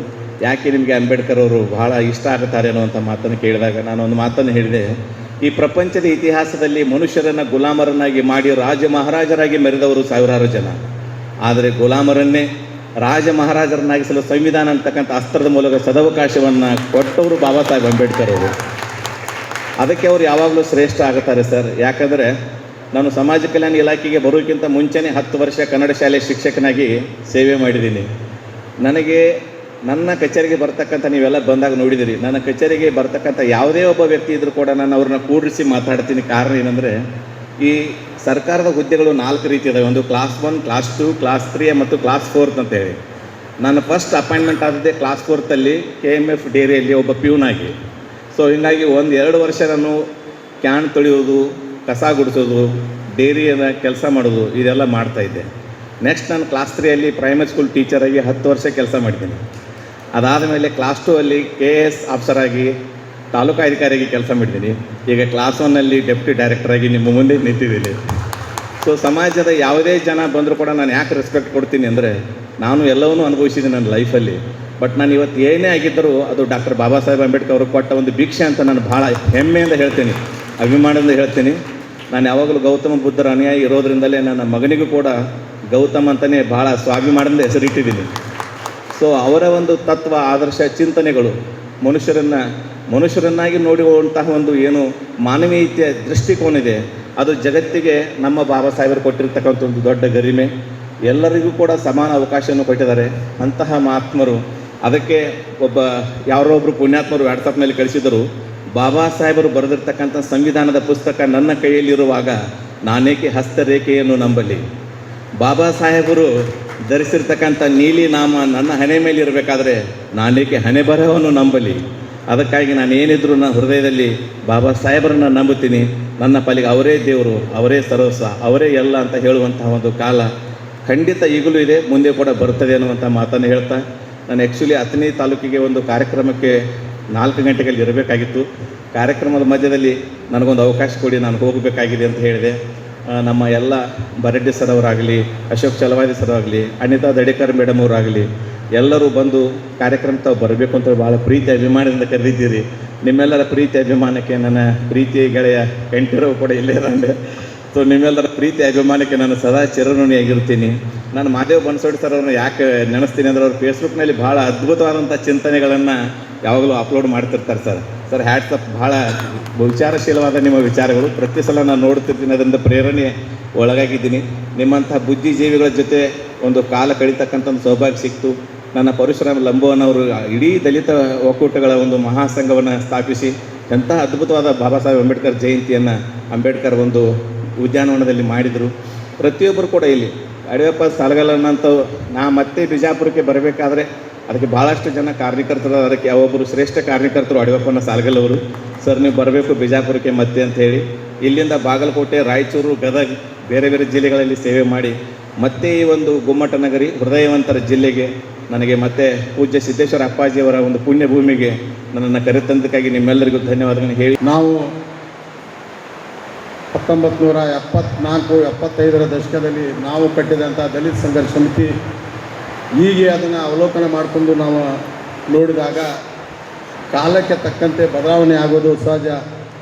ಯಾಕೆ ನಿಮಗೆ ಅಂಬೇಡ್ಕರ್ ಅವರು ಬಹಳ ಇಷ್ಟ ಆಗುತ್ತಾರೆ ಅನ್ನುವಂಥ ಮಾತನ್ನು ಕೇಳಿದಾಗ ನಾನು ಒಂದು ಮಾತನ್ನು ಹೇಳಿದೆ. ಈ ಪ್ರಪಂಚದ ಇತಿಹಾಸದಲ್ಲಿ ಮನುಷ್ಯರನ್ನು ಗುಲಾಮರನ್ನಾಗಿ ಮಾಡಿ ರಾಜ ಮಹಾರಾಜರಾಗಿ ಮೆರೆದವರು ಸಾವಿರಾರು ಜನ, ಆದರೆ ಗುಲಾಮರನ್ನೇ ರಾಜ ಮಹಾರಾಜರನ್ನಾಗಿಸಲು ಸಂವಿಧಾನ ಅಂತಕ್ಕಂಥ ಅಸ್ತ್ರದ ಮೂಲಕ ಸದವಕಾಶವನ್ನು ಕೊಟ್ಟವರು ಬಾಬಾ ಸಾಹೇಬ್ ಅಂಬೇಡ್ಕರ್ ಅವರು. ಅದಕ್ಕೆ ಅವರು ಯಾವಾಗಲೂ ಶ್ರೇಷ್ಠ ಆಗುತ್ತಾರೆ ಸರ್. ಯಾಕಂದರೆ ನಾನು ಸಮಾಜ ಕಲ್ಯಾಣ ಇಲಾಖೆಗೆ ಬರೋಕ್ಕಿಂತ ಮುಂಚೆನೇ 10 ವರ್ಷ ಕನ್ನಡ ಶಾಲೆ ಶಿಕ್ಷಕನಾಗಿ ಸೇವೆ ಮಾಡಿದ್ದೀನಿ. ನನಗೆ ನನ್ನ ಕಚೇರಿಗೆ ಬರ್ತಕ್ಕಂಥ, ನೀವೆಲ್ಲ ಬಂದಾಗ ನೋಡಿದಿರಿ, ನನ್ನ ಕಚೇರಿಗೆ ಬರ್ತಕ್ಕಂಥ ಯಾವುದೇ ಒಬ್ಬ ವ್ಯಕ್ತಿ ಇದ್ದರೂ ಕೂಡ ನಾನು ಅವ್ರನ್ನ ಕೂಡಿಸಿ ಮಾತಾಡ್ತೀನಿ. ಕಾರಣ ಏನಂದರೆ, ಈ ಸರ್ಕಾರದ ಹುದ್ದೆಗಳು 4 ರೀತಿ ಇದ್ದಾವೆ. ಒಂದು ಕ್ಲಾಸ್ 1, ಕ್ಲಾಸ್ 2, ಕ್ಲಾಸ್ 3 ಮತ್ತು ಕ್ಲಾಸ್ 4 ಅಂತೇಳಿ. ನಾನು ಫಸ್ಟ್ ಅಪಾಯಿಂಟ್ಮೆಂಟ್ ಆದದ್ದೇ ಕ್ಲಾಸ್ 4ರಲ್ಲಿ KMF ಡೇರಿಯಲ್ಲಿ ಒಬ್ಬ ಪ್ಯೂನಾಗಿ. ಸೊ ಹೀಗಾಗಿ 1-2 ವರ್ಷ ನಾನು ಕ್ಯಾನ್ ತೊಳೆಯೋದು, ಕಸ ಗುಡಿಸೋದು, ಡೇರಿಯ ಕೆಲಸ ಮಾಡೋದು ಇದೆಲ್ಲ ಮಾಡ್ತಾಯಿದ್ದೆ. ನೆಕ್ಸ್ಟ್ ನಾನು ಕ್ಲಾಸ್ 3ಅಲ್ಲಿ ಪ್ರೈಮರಿ ಸ್ಕೂಲ್ ಟೀಚರಾಗಿ 10 ವರ್ಷ ಕೆಲಸ ಮಾಡಿದ್ದೀನಿ. ಅದಾದಮೇಲೆ ಕ್ಲಾಸ್ 2ಅಲ್ಲಿ KS ಆಫೀಸರಾಗಿ, ತಾಲೂಕು ಅಧಿಕಾರಿಯಾಗಿ ಕೆಲಸ ಮಾಡಿದ್ದೀನಿ. ಈಗ ಕ್ಲಾಸ್ 1ನಲ್ಲಿ ಡೆಪ್ಯೂಟಿ ಡೈರೆಕ್ಟರಾಗಿ ನಿಮ್ಮ ಮುಂದೆ ನಿಂತಿದ್ದೀನಿ. ಸೊ ಸಮಾಜದ ಯಾವುದೇ ಜನ ಬಂದರೂ ಕೂಡ ನಾನು ಯಾಕೆ ರೆಸ್ಪೆಕ್ಟ್ ಕೊಡ್ತೀನಿ ಅಂದರೆ, ನಾನು ಎಲ್ಲವನ್ನೂ ಅನುಭವಿಸಿದ್ದೀನಿ ನನ್ನ ಲೈಫಲ್ಲಿ. ಬಟ್ ನಾನು ಇವತ್ತು ಏನೇ ಆಗಿದ್ದರೂ ಅದು ಡಾಕ್ಟರ್ ಬಾಬಾ ಸಾಹೇಬ್ ಅಂಬೇಡ್ಕರ್ ಅವರು ಕೊಟ್ಟ ಒಂದು ಭಿಕ್ಷೆ ಅಂತ ನಾನು ಭಾಳ ಹೆಮ್ಮೆಯಿಂದ ಹೇಳ್ತೀನಿ, ಅಭಿಮಾನದಿಂದ ಹೇಳ್ತೀನಿ. ನಾನು ಯಾವಾಗಲೂ ಗೌತಮ ಬುದ್ಧರ ಅನುಯಾಯಿ ಇರೋದ್ರಿಂದಲೇ ನನ್ನ ಮಗನಿಗೂ ಕೂಡ ಗೌತಮ್ ಅಂತಲೇ ಭಾಳ ಸ್ವಾಭಿಮಾನದಿಂದ ಹೆಸರಿಟ್ಟಿದ್ದೀನಿ. ಸೊ ಅವರ ಒಂದು ತತ್ವ, ಆದರ್ಶ, ಚಿಂತನೆಗಳು ಮನುಷ್ಯರನ್ನಾಗಿ ನೋಡುವಂತಹ ಒಂದು ಏನು ಮಾನವೀಯತೆಯ ದೃಷ್ಟಿಕೋನ ಇದೆ, ಅದು ಜಗತ್ತಿಗೆ ನಮ್ಮ ಬಾಬಾ ಸಾಹೇಬರು ಕೊಟ್ಟಿರ್ತಕ್ಕಂಥ ಒಂದು ದೊಡ್ಡ ಗರಿಮೆ. ಎಲ್ಲರಿಗೂ ಕೂಡ ಸಮಾನ ಅವಕಾಶವನ್ನು ಕೊಟ್ಟಿದ್ದಾರೆ ಅಂತಹ ಮಹಾತ್ಮರು. ಅದಕ್ಕೆ ಯಾರೋ ಒಬ್ಬರು ಪುಣ್ಯಾತ್ಮರು ವಾಟ್ಸಪ್ನಲ್ಲಿ ಕಳಿಸಿದರು, ಬಾಬಾ ಸಾಹೇಬರು ಬರೆದಿರ್ತಕ್ಕಂಥ ಸಂವಿಧಾನದ ಪುಸ್ತಕ ನನ್ನ ಕೈಯಲ್ಲಿರುವಾಗ ನಾನೇಕೆ ಹಸ್ತರೇಖೆಯನ್ನು ನಂಬಲಿ, ಬಾಬಾ ಸಾಹೇಬರು ಧರಿಸಿರ್ತಕ್ಕಂಥ ನೀಲಿ ನಾಮ ನನ್ನ ಹಣೆ ಮೇಲೆ ಇರಬೇಕಾದ್ರೆ ನಾನೇಕೆ ಹಣೆ ಬರಹವನ್ನು ನಂಬಲಿ. ಅದಕ್ಕಾಗಿ ನಾನು ಏನಿದ್ರು ನನ್ನ ಹೃದಯದಲ್ಲಿ ಬಾಬಾ ಸಾಹೇಬರನ್ನು ನಂಬುತ್ತೀನಿ. ನನ್ನ ಪಾಲಿಗೆ ಅವರೇ ದೇವರು, ಅವರೇ ಸರ್ವಸ್ವ, ಅವರೇ ಎಲ್ಲ ಅಂತ ಹೇಳುವಂತಹ ಒಂದು ಕಾಲ ಖಂಡಿತ ಈಗಲೂ ಇದೆ, ಮುಂದೆ ಕೂಡ ಬರ್ತದೆ ಅನ್ನುವಂಥ ಮಾತನ್ನು ಹೇಳ್ತಾ, ನಾನು ಆ್ಯಕ್ಚುಲಿ ಅಥಣಿ ತಾಲೂಕಿಗೆ ಒಂದು ಕಾರ್ಯಕ್ರಮಕ್ಕೆ 4 ಗಂಟೆಗೆ ಇರಬೇಕಾಗಿತ್ತು. ಕಾರ್ಯಕ್ರಮದ ಮಧ್ಯದಲ್ಲಿ ನನಗೊಂದು ಅವಕಾಶ ಕೊಡಿ, ನಾನು ಹೋಗಬೇಕಾಗಿದೆ ಅಂತ ಹೇಳಿದೆ. ನಮ್ಮ ಎಲ್ಲ ಬರೆಡ್ಡಿ ಸರ್ ಅವರಾಗಲಿ, ಅಶೋಕ್ ಚಲವಾದಿ ಸರ್ ಆಗಲಿ, ಅನಿತಾ ದಡೇಕರ್ ಮೇಡಮ್ ಅವರಾಗಲಿ, ಎಲ್ಲರೂ ಬಂದು ಕಾರ್ಯಕ್ರಮಕ್ಕೆ ತಾವು ಬರಬೇಕು ಅಂತ ಭಾಳ ಪ್ರೀತಿ ಅಭಿಮಾನದಿಂದ ಕರೆದಿದ್ದೀರಿ. ನಿಮ್ಮೆಲ್ಲರ ಪ್ರೀತಿ ಅಭಿಮಾನಕ್ಕೆ ನನ್ನ ಪ್ರೀತಿ ಗೆಳೆಯ ಕಂಠೀರವ್ ಕೂಡ ಇಲ್ಲೇ ಇರಂಡೆ. ಸೊ ನಿಮ್ಮೆಲ್ಲರ ಪ್ರೀತಿ ಅಭಿಮಾನಕ್ಕೆ ನಾನು ಸದಾ ಚಿರಋಣಿಯಾಗಿರ್ತೀನಿ. ನಾನು ಮಾದೇವ್ ಬನ್ಸೋಡಿ ಸರ್ ಅವ್ರನ್ನ ಯಾಕೆ ನೆನೆಸ್ತೀನಿ ಅಂದರೆ, ಅವ್ರು ಫೇಸ್ಬುಕ್ನಲ್ಲಿ ಭಾಳ ಅದ್ಭುತವಾದಂಥ ಚಿಂತನೆಗಳನ್ನು ಯಾವಾಗಲೂ ಅಪ್ಲೋಡ್ ಮಾಡ್ತಿರ್ತಾರೆ ಸರ್. ಸರ್ ಹ್ಯಾಟ್ಸಪ್, ಭಾಳ ವಿಚಾರಶೀಲವಾದ ನಿಮ್ಮ ವಿಚಾರಗಳು ಪ್ರತಿ ಸಲ ನಾನು ನೋಡ್ತಿರ್ತೀನಿ, ಅದರಿಂದ ಪ್ರೇರಣೆ ಒಳಗಾಗಿದ್ದೀನಿ. ನಿಮ್ಮಂಥ ಬುದ್ಧಿಜೀವಿಗಳ ಜೊತೆ ಒಂದು ಕಾಲ ಕಳೀತಕ್ಕಂಥ ಒಂದು ಸೌಭಾಗ್ಯ ಸಿಕ್ತು. ನನ್ನ ಪರಶುರಾಮ ಲಂಬೋನವರು ಇಡೀ ದಲಿತ ಒಕ್ಕೂಟಗಳ ಒಂದು ಮಹಾಸಂಘವನ್ನು ಸ್ಥಾಪಿಸಿ ಎಂಥ ಅದ್ಭುತವಾದ ಬಾಬಾ ಸಾಹೇಬ್ ಅಂಬೇಡ್ಕರ್ ಜಯಂತಿಯನ್ನು ಅಂಬೇಡ್ಕರ್ ಒಂದು ಉದ್ಯಾನವನದಲ್ಲಿ ಮಾಡಿದರು. ಪ್ರತಿಯೊಬ್ಬರು ಕೂಡ ಇಲ್ಲಿ ಅಡಿಯಪ್ಪ ಸಾಲಗಲ್ಲನಂತ ನಾ ಮತ್ತೆ ಬಿಜಾಪುರಕ್ಕೆ ಬರಬೇಕಾದ್ರೆ ಅದಕ್ಕೆ ಭಾಳಷ್ಟು ಜನ ಕಾರ್ಯಕರ್ತರು, ಅದಕ್ಕೆ ಯಾವೊಬ್ಬರು ಶ್ರೇಷ್ಠ ಕಾರ್ಯಕರ್ತರು ಅಡಿಯಪ್ಪನ ಸಾಲಗಲ್ ಅವರು. ಸರ್ ನೀವು ಬರಬೇಕು ಬಿಜಾಪುರಕ್ಕೆ ಮತ್ತೆ ಅಂತ ಹೇಳಿ ಇಲ್ಲಿಂದ ಬಾಗಲಕೋಟೆ, ರಾಯಚೂರು, ಗದಗ ಬೇರೆ ಬೇರೆ ಜಿಲ್ಲೆಗಳಲ್ಲಿ ಸೇವೆ ಮಾಡಿ ಮತ್ತೆ ಈ ಒಂದು ಗುಮ್ಮಟ ನಗರಿ ಹೃದಯವಂತರ ಜಿಲ್ಲೆಗೆ ನನಗೆ ಮತ್ತೆ ಪೂಜ್ಯ ಸಿದ್ದೇಶ್ವರ ಅಪ್ಪಾಜಿಯವರ ಒಂದು ಪುಣ್ಯ ಭೂಮಿಗೆ ನನ್ನನ್ನು ಕರೆತಂದಕ್ಕಾಗಿ ನಿಮ್ಮೆಲ್ಲರಿಗೂ ಧನ್ಯವಾದಗಳನ್ನು ಹೇಳಿ, ನಾವು 1974-75 ದಶಕದಲ್ಲಿ ನಾವು ಕಟ್ಟಿದಂಥ ದಲಿತ ಸಂಘರ್ಷ ಸಮಿತಿ ಹೀಗೆ ಅದನ್ನು ಅವಲೋಕನ ಮಾಡಿಕೊಂಡು ನಾವು ನೋಡಿದಾಗ ಕಾಲಕ್ಕೆ ತಕ್ಕಂತೆ ಬದಲಾವಣೆ ಆಗೋದು ಸಹಜ,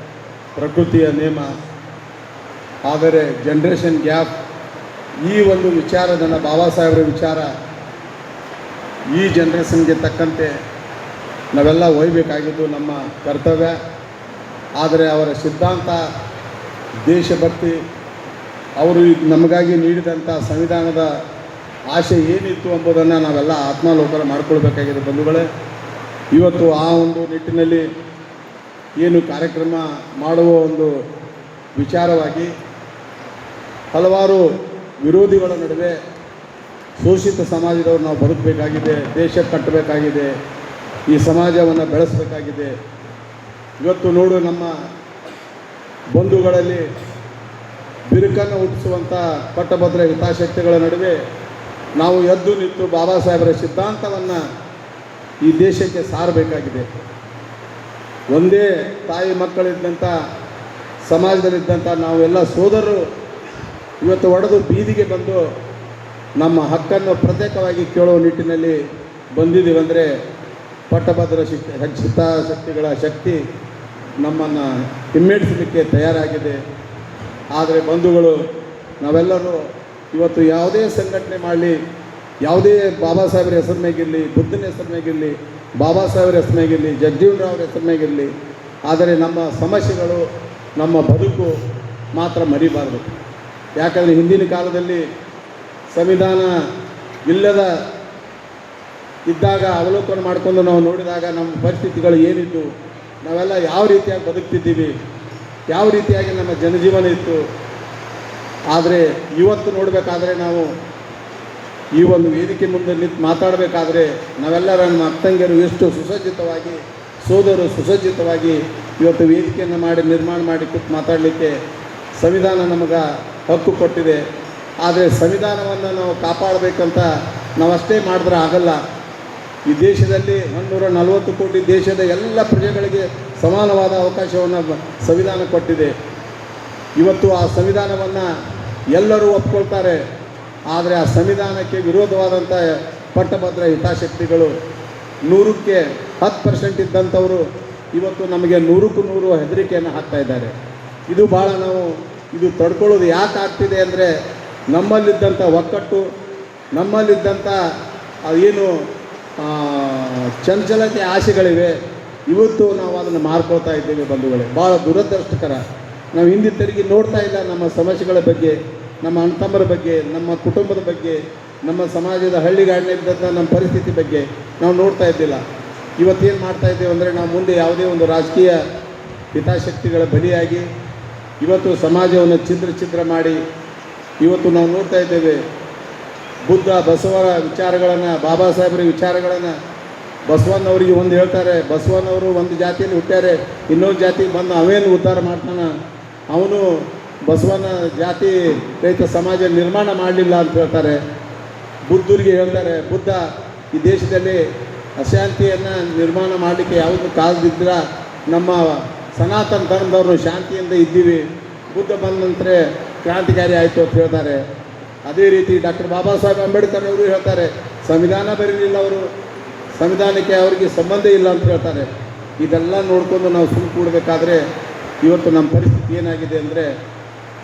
ಪ್ರಕೃತಿಯ ನಿಯಮ. ಆದರೆ ಜನ್ರೇಷನ್ ಗ್ಯಾಪ್ ಈ ಒಂದು ವಿಚಾರದನ್ನು ಬಾಬಾ ಸಾಹೇಬರ ವಿಚಾರ ಈ ಜನ್ರೇಷನ್ಗೆ ತಕ್ಕಂತೆ ನಾವೆಲ್ಲ ಒಯ್ಯಬೇಕಾಗಿದ್ದು ನಮ್ಮ ಕರ್ತವ್ಯ. ಆದರೆ ಅವರ ಸಿದ್ಧಾಂತ, ದೇಶಭಕ್ತಿ, ಅವರು ನಮಗಾಗಿ ನೀಡಿದಂಥ ಸಂವಿಧಾನದ ಆಶೆ ಏನಿತ್ತು ಎಂಬುದನ್ನು ನಾವೆಲ್ಲ ಆತ್ಮಾವಲೋಕನ ಮಾಡಿಕೊಳ್ಬೇಕಾಗಿದೆ ಬಂಧುಗಳೇ. ಇವತ್ತು ಆ ಒಂದು ನಿಟ್ಟಿನಲ್ಲಿ ಏನು ಕಾರ್ಯಕ್ರಮ ಮಾಡುವ ಒಂದು ವಿಚಾರವಾಗಿ ಹಲವಾರು ವಿರೋಧಿಗಳ ನಡುವೆ ಶೋಷಿತ ಸಮಾಜದವರು ನಾವು ಬದುಕಬೇಕಾಗಿದೆ, ದೇಶ ಕಟ್ಟಬೇಕಾಗಿದೆ, ಈ ಸಮಾಜವನ್ನು ಬೆಳೆಸಬೇಕಾಗಿದೆ. ಇವತ್ತು ನೋಡು ನಮ್ಮ ಬಂಧುಗಳಲ್ಲಿ ಬಿರುಕನ್ನು ಹುಟ್ಟಿಸುವಂಥ ಪಟ್ಟಭದ್ರ ಹಿತಾಸಕ್ತಿಗಳ ನಡುವೆ ನಾವು ಎದ್ದು ನಿಂತು ಬಾಬಾ ಸಾಹೇಬರ ಸಿದ್ಧಾಂತವನ್ನು ಈ ದೇಶಕ್ಕೆ ಸಾರಬೇಕಾಗಿದೆ. ಒಂದೇ ತಾಯಿ ಮಕ್ಕಳಿದ್ದಂಥ ಸಮಾಜದಲ್ಲಿದ್ದಂಥ ನಾವೆಲ್ಲ ಸೋದರರು ಇವತ್ತು ಒಡೆದು ಬೀದಿಗೆ ಬಂದು ನಮ್ಮ ಹಕ್ಕನ್ನು ಪ್ರತ್ಯೇಕವಾಗಿ ಕೇಳುವ ನಿಟ್ಟಿನಲ್ಲಿ ಬಂದಿದ್ದೀವಂದರೆ ಪಟ್ಟಭದ್ರ ಹಿತಾಸಕ್ತಿಗಳ ಶಕ್ತಿ ನಮ್ಮನ್ನು ಹಿಮ್ಮೆಟ್ಟಿಸಲಿಕ್ಕೆ ತಯಾರಾಗಿದೆ. ಆದರೆ ಬಂಧುಗಳು, ನಾವೆಲ್ಲರೂ ಇವತ್ತು ಯಾವುದೇ ಸಂಘಟನೆ ಮಾಡಲಿ, ಯಾವುದೇ ಬಾಬಾ ಸಾಹೇಬರ ಹೆಸರಿನಾಗಿರಲಿ, ಬುದ್ಧನ ಹೆಸರಿನಾಗಿರಲಿ, ಬಾಬಾ ಸಾಹೇಬರ ಹೆಸರಿನಾಗಿರಲಿ, ಜಗಜೀವನರಾವ್ರ ಹೆಸರಿನಾಗಿರಲಿ, ಆದರೆ ನಮ್ಮ ಸಮಸ್ಯೆಗಳು, ನಮ್ಮ ಬದುಕು ಮಾತ್ರ ಮರಿಬಾರದು. ಯಾಕಂದರೆ ಹಿಂದಿನ ಕಾಲದಲ್ಲಿ ಸಂವಿಧಾನ ಇಲ್ಲದ ಇದ್ದಾಗ ಅವಲೋಕನ ಮಾಡಿಕೊಂಡು ನಾವು ನೋಡಿದಾಗ ನಮ್ಮ ಪರಿಸ್ಥಿತಿಗಳು ಏನಿತ್ತು, ನಾವೆಲ್ಲ ಯಾವ ರೀತಿಯಾಗಿ ಬದುಕ್ತಿದ್ದೀವಿ, ಯಾವ ರೀತಿಯಾಗಿ ನಮ್ಮ ಜನಜೀವನ ಇತ್ತು. ಆದರೆ ಇವತ್ತು ನೋಡಬೇಕಾದ್ರೆ ನಾವು ಈ ಒಂದು ವೇದಿಕೆ ಮುಂದೆ ನಿಂತು ಮಾತಾಡಬೇಕಾದ್ರೆ ನಾವೆಲ್ಲರ ನಮ್ಮ ಅಕ್ಕಂಗಿಯರು ಎಷ್ಟು ಸುಸಜ್ಜಿತವಾಗಿ, ಸೋದರರು ಸುಸಜ್ಜಿತವಾಗಿ ಇವತ್ತು ವೇದಿಕೆಯನ್ನು ಮಾಡಿ ನಿರ್ಮಾಣ ಮಾಡಿ ಕೂತು ಮಾತಾಡಲಿಕ್ಕೆ ಸಂವಿಧಾನ ನಮಗೆ ಹಕ್ಕು ಕೊಟ್ಟಿದೆ. ಆದರೆ ಸಂವಿಧಾನವನ್ನು ನಾವು ಕಾಪಾಡಬೇಕಂತ ನಾವಷ್ಟೇ ಮಾಡಿದ್ರೆ ಆಗಲ್ಲ. ಈ ದೇಶದಲ್ಲಿ 140 ಕೋಟಿ ದೇಶದ ಎಲ್ಲ ಪ್ರಜೆಗಳಿಗೆ ಸಮಾನವಾದ ಅವಕಾಶವನ್ನು ಸಂವಿಧಾನ ಕೊಟ್ಟಿದೆ. ಇವತ್ತು ಆ ಸಂವಿಧಾನವನ್ನು ಎಲ್ಲರೂ ಒಪ್ಕೊಳ್ತಾರೆ. ಆದರೆ ಆ ಸಂವಿಧಾನಕ್ಕೆ ವಿರೋಧವಾದಂಥ ಪಟ್ಟಭದ್ರ ಹಿತಾಸಕ್ತಿಗಳು 100ಕ್ಕೆ 10% ಇದ್ದಂಥವರು ಇವತ್ತು ನಮಗೆ 100ಕ್ಕೂ 100 ಹೆದರಿಕೆಯನ್ನು ಹಾಕ್ತಾ ಇದ್ದಾರೆ. ಇದು ಭಾಳ ನಾವು ಇದು ತಡ್ಕೊಳ್ಳೋದು ಯಾಕೆ ಆಗ್ತಿದೆ ಅಂದರೆ ನಮ್ಮಲ್ಲಿದ್ದಂಥ ಒಕ್ಕಟ್ಟು, ನಮ್ಮಲ್ಲಿದ್ದಂಥ ಏನು ಚಂಚಲತೆ ಆಸೆಗಳಿವೆ, ಇವತ್ತು ನಾವು ಅದನ್ನು ಮಾರ್ಕೊಳ್ತಾ ಇದ್ದೇವೆ ಬಂಧುಗಳೇ. ಭಾಳ ದುರದೃಷ್ಟಕರ. ನಾವು ಹಿಂದೆ ತಿರುಗಿ ನೋಡ್ತಾ ಇಲ್ಲ ನಮ್ಮ ಸಮಸ್ಯೆಗಳ ಬಗ್ಗೆ, ನಮ್ಮ ಅಣ್ಣತಮ್ಮರ ಬಗ್ಗೆ, ನಮ್ಮ ಕುಟುಂಬದ ಬಗ್ಗೆ, ನಮ್ಮ ಸಮಾಜದ ಹಳ್ಳಿಗಾಡಿನಲ್ಲಿದ್ದಂಥ ನಮ್ಮ ಪರಿಸ್ಥಿತಿ ಬಗ್ಗೆ ನಾವು ನೋಡ್ತಾ ಇದ್ದಿಲ್ಲ. ಇವತ್ತೇನು ಮಾಡ್ತಾ ಇದ್ದೇವೆ ಅಂದರೆ ನಾವು ಮುಂದೆ ಯಾವುದೇ ಒಂದು ರಾಜಕೀಯ ಹಿತಾಸಕ್ತಿಗಳ ಬಲಿಯಾಗಿ ಇವತ್ತು ಸಮಾಜವನ್ನು ಛಿದ್ರ ಮಾಡಿ ಇವತ್ತು ನಾವು ನೋಡ್ತಾ ಇದ್ದೇವೆ. ಬುದ್ಧ ಬಸವರ ವಿಚಾರಗಳನ್ನು, ಬಾಬಾ ಸಾಹೇಬರ ವಿಚಾರಗಳನ್ನು, ಬಸವಣ್ಣವರಿಗೆ ಒಂದು ಹೇಳ್ತಾರೆ, ಬಸವಣ್ಣವರು ಒಂದು ಜಾತಿಯಲ್ಲಿ ಹುಟ್ಟ್ಯಾರೆ, ಇನ್ನೊಂದು ಜಾತಿಗೆ ಬಂದು ಅವೇನು ಉದ್ಧಾರ ಮಾಡ್ತಾನೆ, ಅವನು ಬಸವನ ಜಾತಿ ರಹಿತ ಸಮಾಜ ನಿರ್ಮಾಣ ಮಾಡಲಿಲ್ಲ ಅಂತ ಹೇಳ್ತಾರೆ. ಬುದ್ಧರಿಗೆ ಹೇಳ್ತಾರೆ, ಬುದ್ಧ ಈ ದೇಶದಲ್ಲಿ ಅಶಾಂತಿಯನ್ನು ನಿರ್ಮಾಣ ಮಾಡಲಿಕ್ಕೆ ಯಾವುದು ಕಾಲದಿದ್ರ ನಮ್ಮ ಸನಾತನ ಧರ್ಮದವರು ಶಾಂತಿಯಿಂದ ಇದ್ದೀವಿ, ಬುದ್ಧ ಬಂದ ನಂತರ ಕ್ರಾಂತಿಕಾರಿ ಆಯಿತು ಅಂತ ಹೇಳ್ತಾರೆ. ಅದೇ ರೀತಿ ಡಾಕ್ಟರ್ ಬಾಬಾ ಸಾಹೇಬ್ ಅಂಬೇಡ್ಕರ್ ಅವರು ಹೇಳ್ತಾರೆ, ಸಂವಿಧಾನ ಬರೀಲಿಲ್ಲ ಅವರು, ಸಂವಿಧಾನಕ್ಕೆ ಅವರಿಗೆ ಸಂಬಂಧ ಇಲ್ಲ ಅಂತ ಹೇಳ್ತಾರೆ. ಇದೆಲ್ಲ ನೋಡಿಕೊಂಡು ನಾವು ಸುಮ್ಮನೆ ಕೂಡಬೇಕಾದ್ರೆ ಇವತ್ತು ನಮ್ಮ ಪರಿಸ್ಥಿತಿ ಏನಾಗಿದೆ ಅಂದರೆ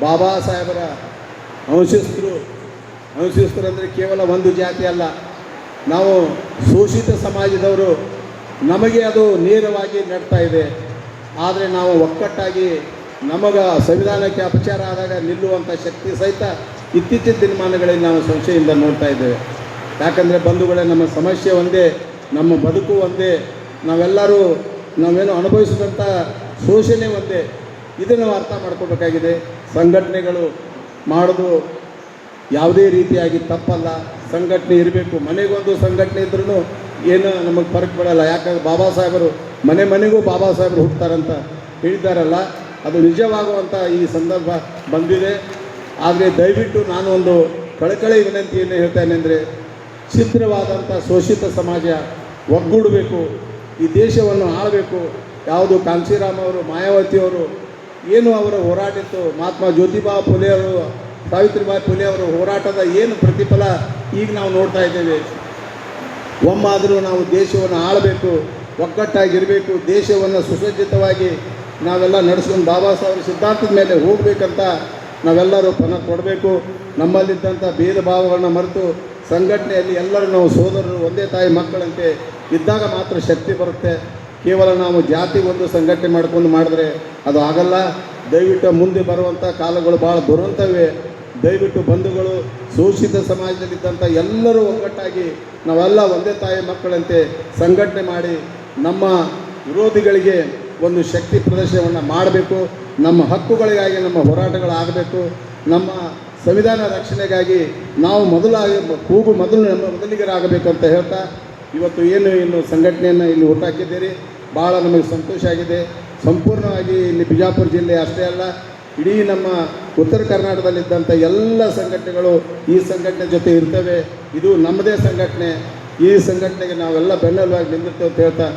ಬಾಬಾ ಸಾಹೇಬರ ಅಂಶಸ್ಥರು ಅಂದರೆ ಕೇವಲ ಒಂದು ಜಾತಿ ಅಲ್ಲ, ನಾವು ಶೋಷಿತ ಸಮಾಜದವರು, ನಮಗೆ ಅದು ನೇರವಾಗಿ ನಡ್ತಾ ಇದೆ. ಆದರೆ ನಾವು ಒಕ್ಕಟ್ಟಾಗಿ ನಮಗೆ ಸಂವಿಧಾನಕ್ಕೆ ಅಪಚಾರ ಆದಾಗ ನಿಲ್ಲುವಂಥ ಶಕ್ತಿ ಸಹಿತ ಇತ್ತೀಚಿನ ದಿನಮಾನಗಳಲ್ಲಿ ನಾವು ಸಂಶಯದಿಂದ ನೋಡ್ತಾ ಇದ್ದೇವೆ. ಯಾಕಂದರೆ ಬಂಧುಗಳೇ, ನಮ್ಮ ಸಮಸ್ಯೆ ಒಂದೇ, ನಮ್ಮ ಬದುಕು ಒಂದೇ. ನಾವೆಲ್ಲರೂ ನಾವೇನು ಅನುಭವಿಸಿದಂಥ ಶೋಷಣೆ ಒಂದೇ. ಇದನ್ನು ನಾವು ಅರ್ಥ ಮಾಡ್ಕೋಬೇಕಾಗಿದೆ. ಸಂಘಟನೆಗಳು ಮಾಡೋದು ಯಾವುದೇ ರೀತಿಯಾಗಿ ತಪ್ಪಲ್ಲ. ಸಂಘಟನೆ ಇರಬೇಕು. ಮನೆಗೊಂದು ಸಂಘಟನೆ ಇದ್ರೂ ಏನು ನಮಗೆ ಫರಕ್ ಬೀಳಲ್ಲ. ಯಾಕಂದ್ರೆ ಬಾಬಾ ಸಾಹೇಬರು ಮನೆಗೂ ಬಾಬಾ ಸಾಹೇಬರು ಹುಟ್ಟುತ್ತಾರಂತ ಹೇಳಿದ್ದಾರಲ್ಲ, ಅದು ನಿಜವಾಗುವಂಥ ಈ ಸಂದರ್ಭ ಬಂದಿದೆ. ಆದರೆ ದಯವಿಟ್ಟು ನಾನು ಒಂದು ಕಳಕಳಿ ವಿನಂತಿಯನ್ನು ಹೇಳ್ತೇನೆ ಅಂದರೆ, ಛಿದ್ರವಾದಂಥ ಶೋಷಿತ ಸಮಾಜ ಒಗ್ಗೂಡಬೇಕು, ಈ ದೇಶವನ್ನು ಆಳಬೇಕು. ಯಾವುದು ಕಾಂಚೀರಾಮ್ ಅವರು, ಮಾಯಾವತಿಯವರು ಏನು ಅವರ ಹೋರಾಟ ಇತ್ತು, ಮಹಾತ್ಮ ಜ್ಯೋತಿಬಾ ಫುಲೆಯವರು, ಸಾವಿತ್ರಿಬಾಯಿ ಫುಲೆ ಅವರ ಹೋರಾಟದ ಏನು ಪ್ರತಿಫಲ ಈಗ ನಾವು ನೋಡ್ತಾ ಇದ್ದೇವೆ. ಒಮ್ಮಾದರೂ ನಾವು ದೇಶವನ್ನು ಆಳಬೇಕು, ಒಗ್ಗಟ್ಟಾಗಿರಬೇಕು, ದೇಶವನ್ನು ಸುಸಜ್ಜಿತವಾಗಿ ನಾವೆಲ್ಲ ನಡೆಸ್ಕೊಂಡು ಬಾಬಾ ಸಾಹೇಬರ ಸಿದ್ಧಾಂತದ ಮೇಲೆ ಹೋಗಬೇಕಂತ ನಾವೆಲ್ಲರೂ ಪಣ ಕೊಡಬೇಕು. ನಮ್ಮಲ್ಲಿದ್ದಂಥ ಭೇದ ಭಾವಗಳನ್ನ ಮರೆತು ಸಂಘಟನೆಯಲ್ಲಿ ಎಲ್ಲರೂ ನಾವು ಸೋದರರು, ಒಂದೇ ತಾಯಿ ಮಕ್ಕಳಂತೆ ಇದ್ದಾಗ ಮಾತ್ರ ಶಕ್ತಿ ಬರುತ್ತೆ. ಕೇವಲ ನಾವು ಜಾತಿ ಒಂದು ಸಂಘಟನೆ ಮಾಡ್ಕೊಂಡು ಮಾಡಿದ್ರೆ ಅದು ಆಗಲ್ಲ. ದಯವಿಟ್ಟು ಮುಂದೆ ಬರುವಂಥ ಕಾಲಗಳು ಭಾಳ ದುರಂತವೇ. ದಯವಿಟ್ಟು ಬಂಧುಗಳು, ಶೋಷಿತ ಸಮಾಜದಲ್ಲಿದ್ದಂಥ ಎಲ್ಲರೂ ಒಗ್ಗಟ್ಟಾಗಿ ನಾವೆಲ್ಲ ಒಂದೇ ತಾಯಿ ಮಕ್ಕಳಂತೆ ಸಂಘಟನೆ ಮಾಡಿ ನಮ್ಮ ವಿರೋಧಿಗಳಿಗೆ ಒಂದು ಶಕ್ತಿ ಪ್ರದರ್ಶನವನ್ನು ಮಾಡಬೇಕು. ನಮ್ಮ ಹಕ್ಕುಗಳಿಗಾಗಿ ನಮ್ಮ ಹೋರಾಟಗಳಾಗಬೇಕು. ನಮ್ಮ ಸಂವಿಧಾನ ರಕ್ಷಣೆಗಾಗಿ ನಾವು ಮೊದಲಿಗರಾಗಬೇಕು ಅಂತ ಹೇಳ್ತಾ, ಇವತ್ತು ಇನ್ನು ಸಂಘಟನೆಯನ್ನು ಇಲ್ಲಿ ಹುಟ್ಟಾಕಿದ್ದೀರಿ. ಭಾಳ ನಮಗೆ ಸಂತೋಷ ಆಗಿದೆ. ಸಂಪೂರ್ಣವಾಗಿ ಇಲ್ಲಿ ಬಿಜಾಪುರ ಜಿಲ್ಲೆ ಅಷ್ಟೇ ಅಲ್ಲ, ಇಡೀ ನಮ್ಮ ಉತ್ತರ ಕರ್ನಾಟಕದಲ್ಲಿದ್ದಂಥ ಎಲ್ಲ ಸಂಘಟನೆಗಳು ಈ ಸಂಘಟನೆ ಜೊತೆ ಇರ್ತವೆ. ಇದು ನಮ್ಮದೇ ಸಂಘಟನೆ. ಈ ಸಂಘಟನೆಗೆ ನಾವೆಲ್ಲ ಬೆನ್ನೆಲುಬಾಗಿ ನಿಂತಿರ್ತೇವೆ ಅಂತ ಹೇಳ್ತಾ,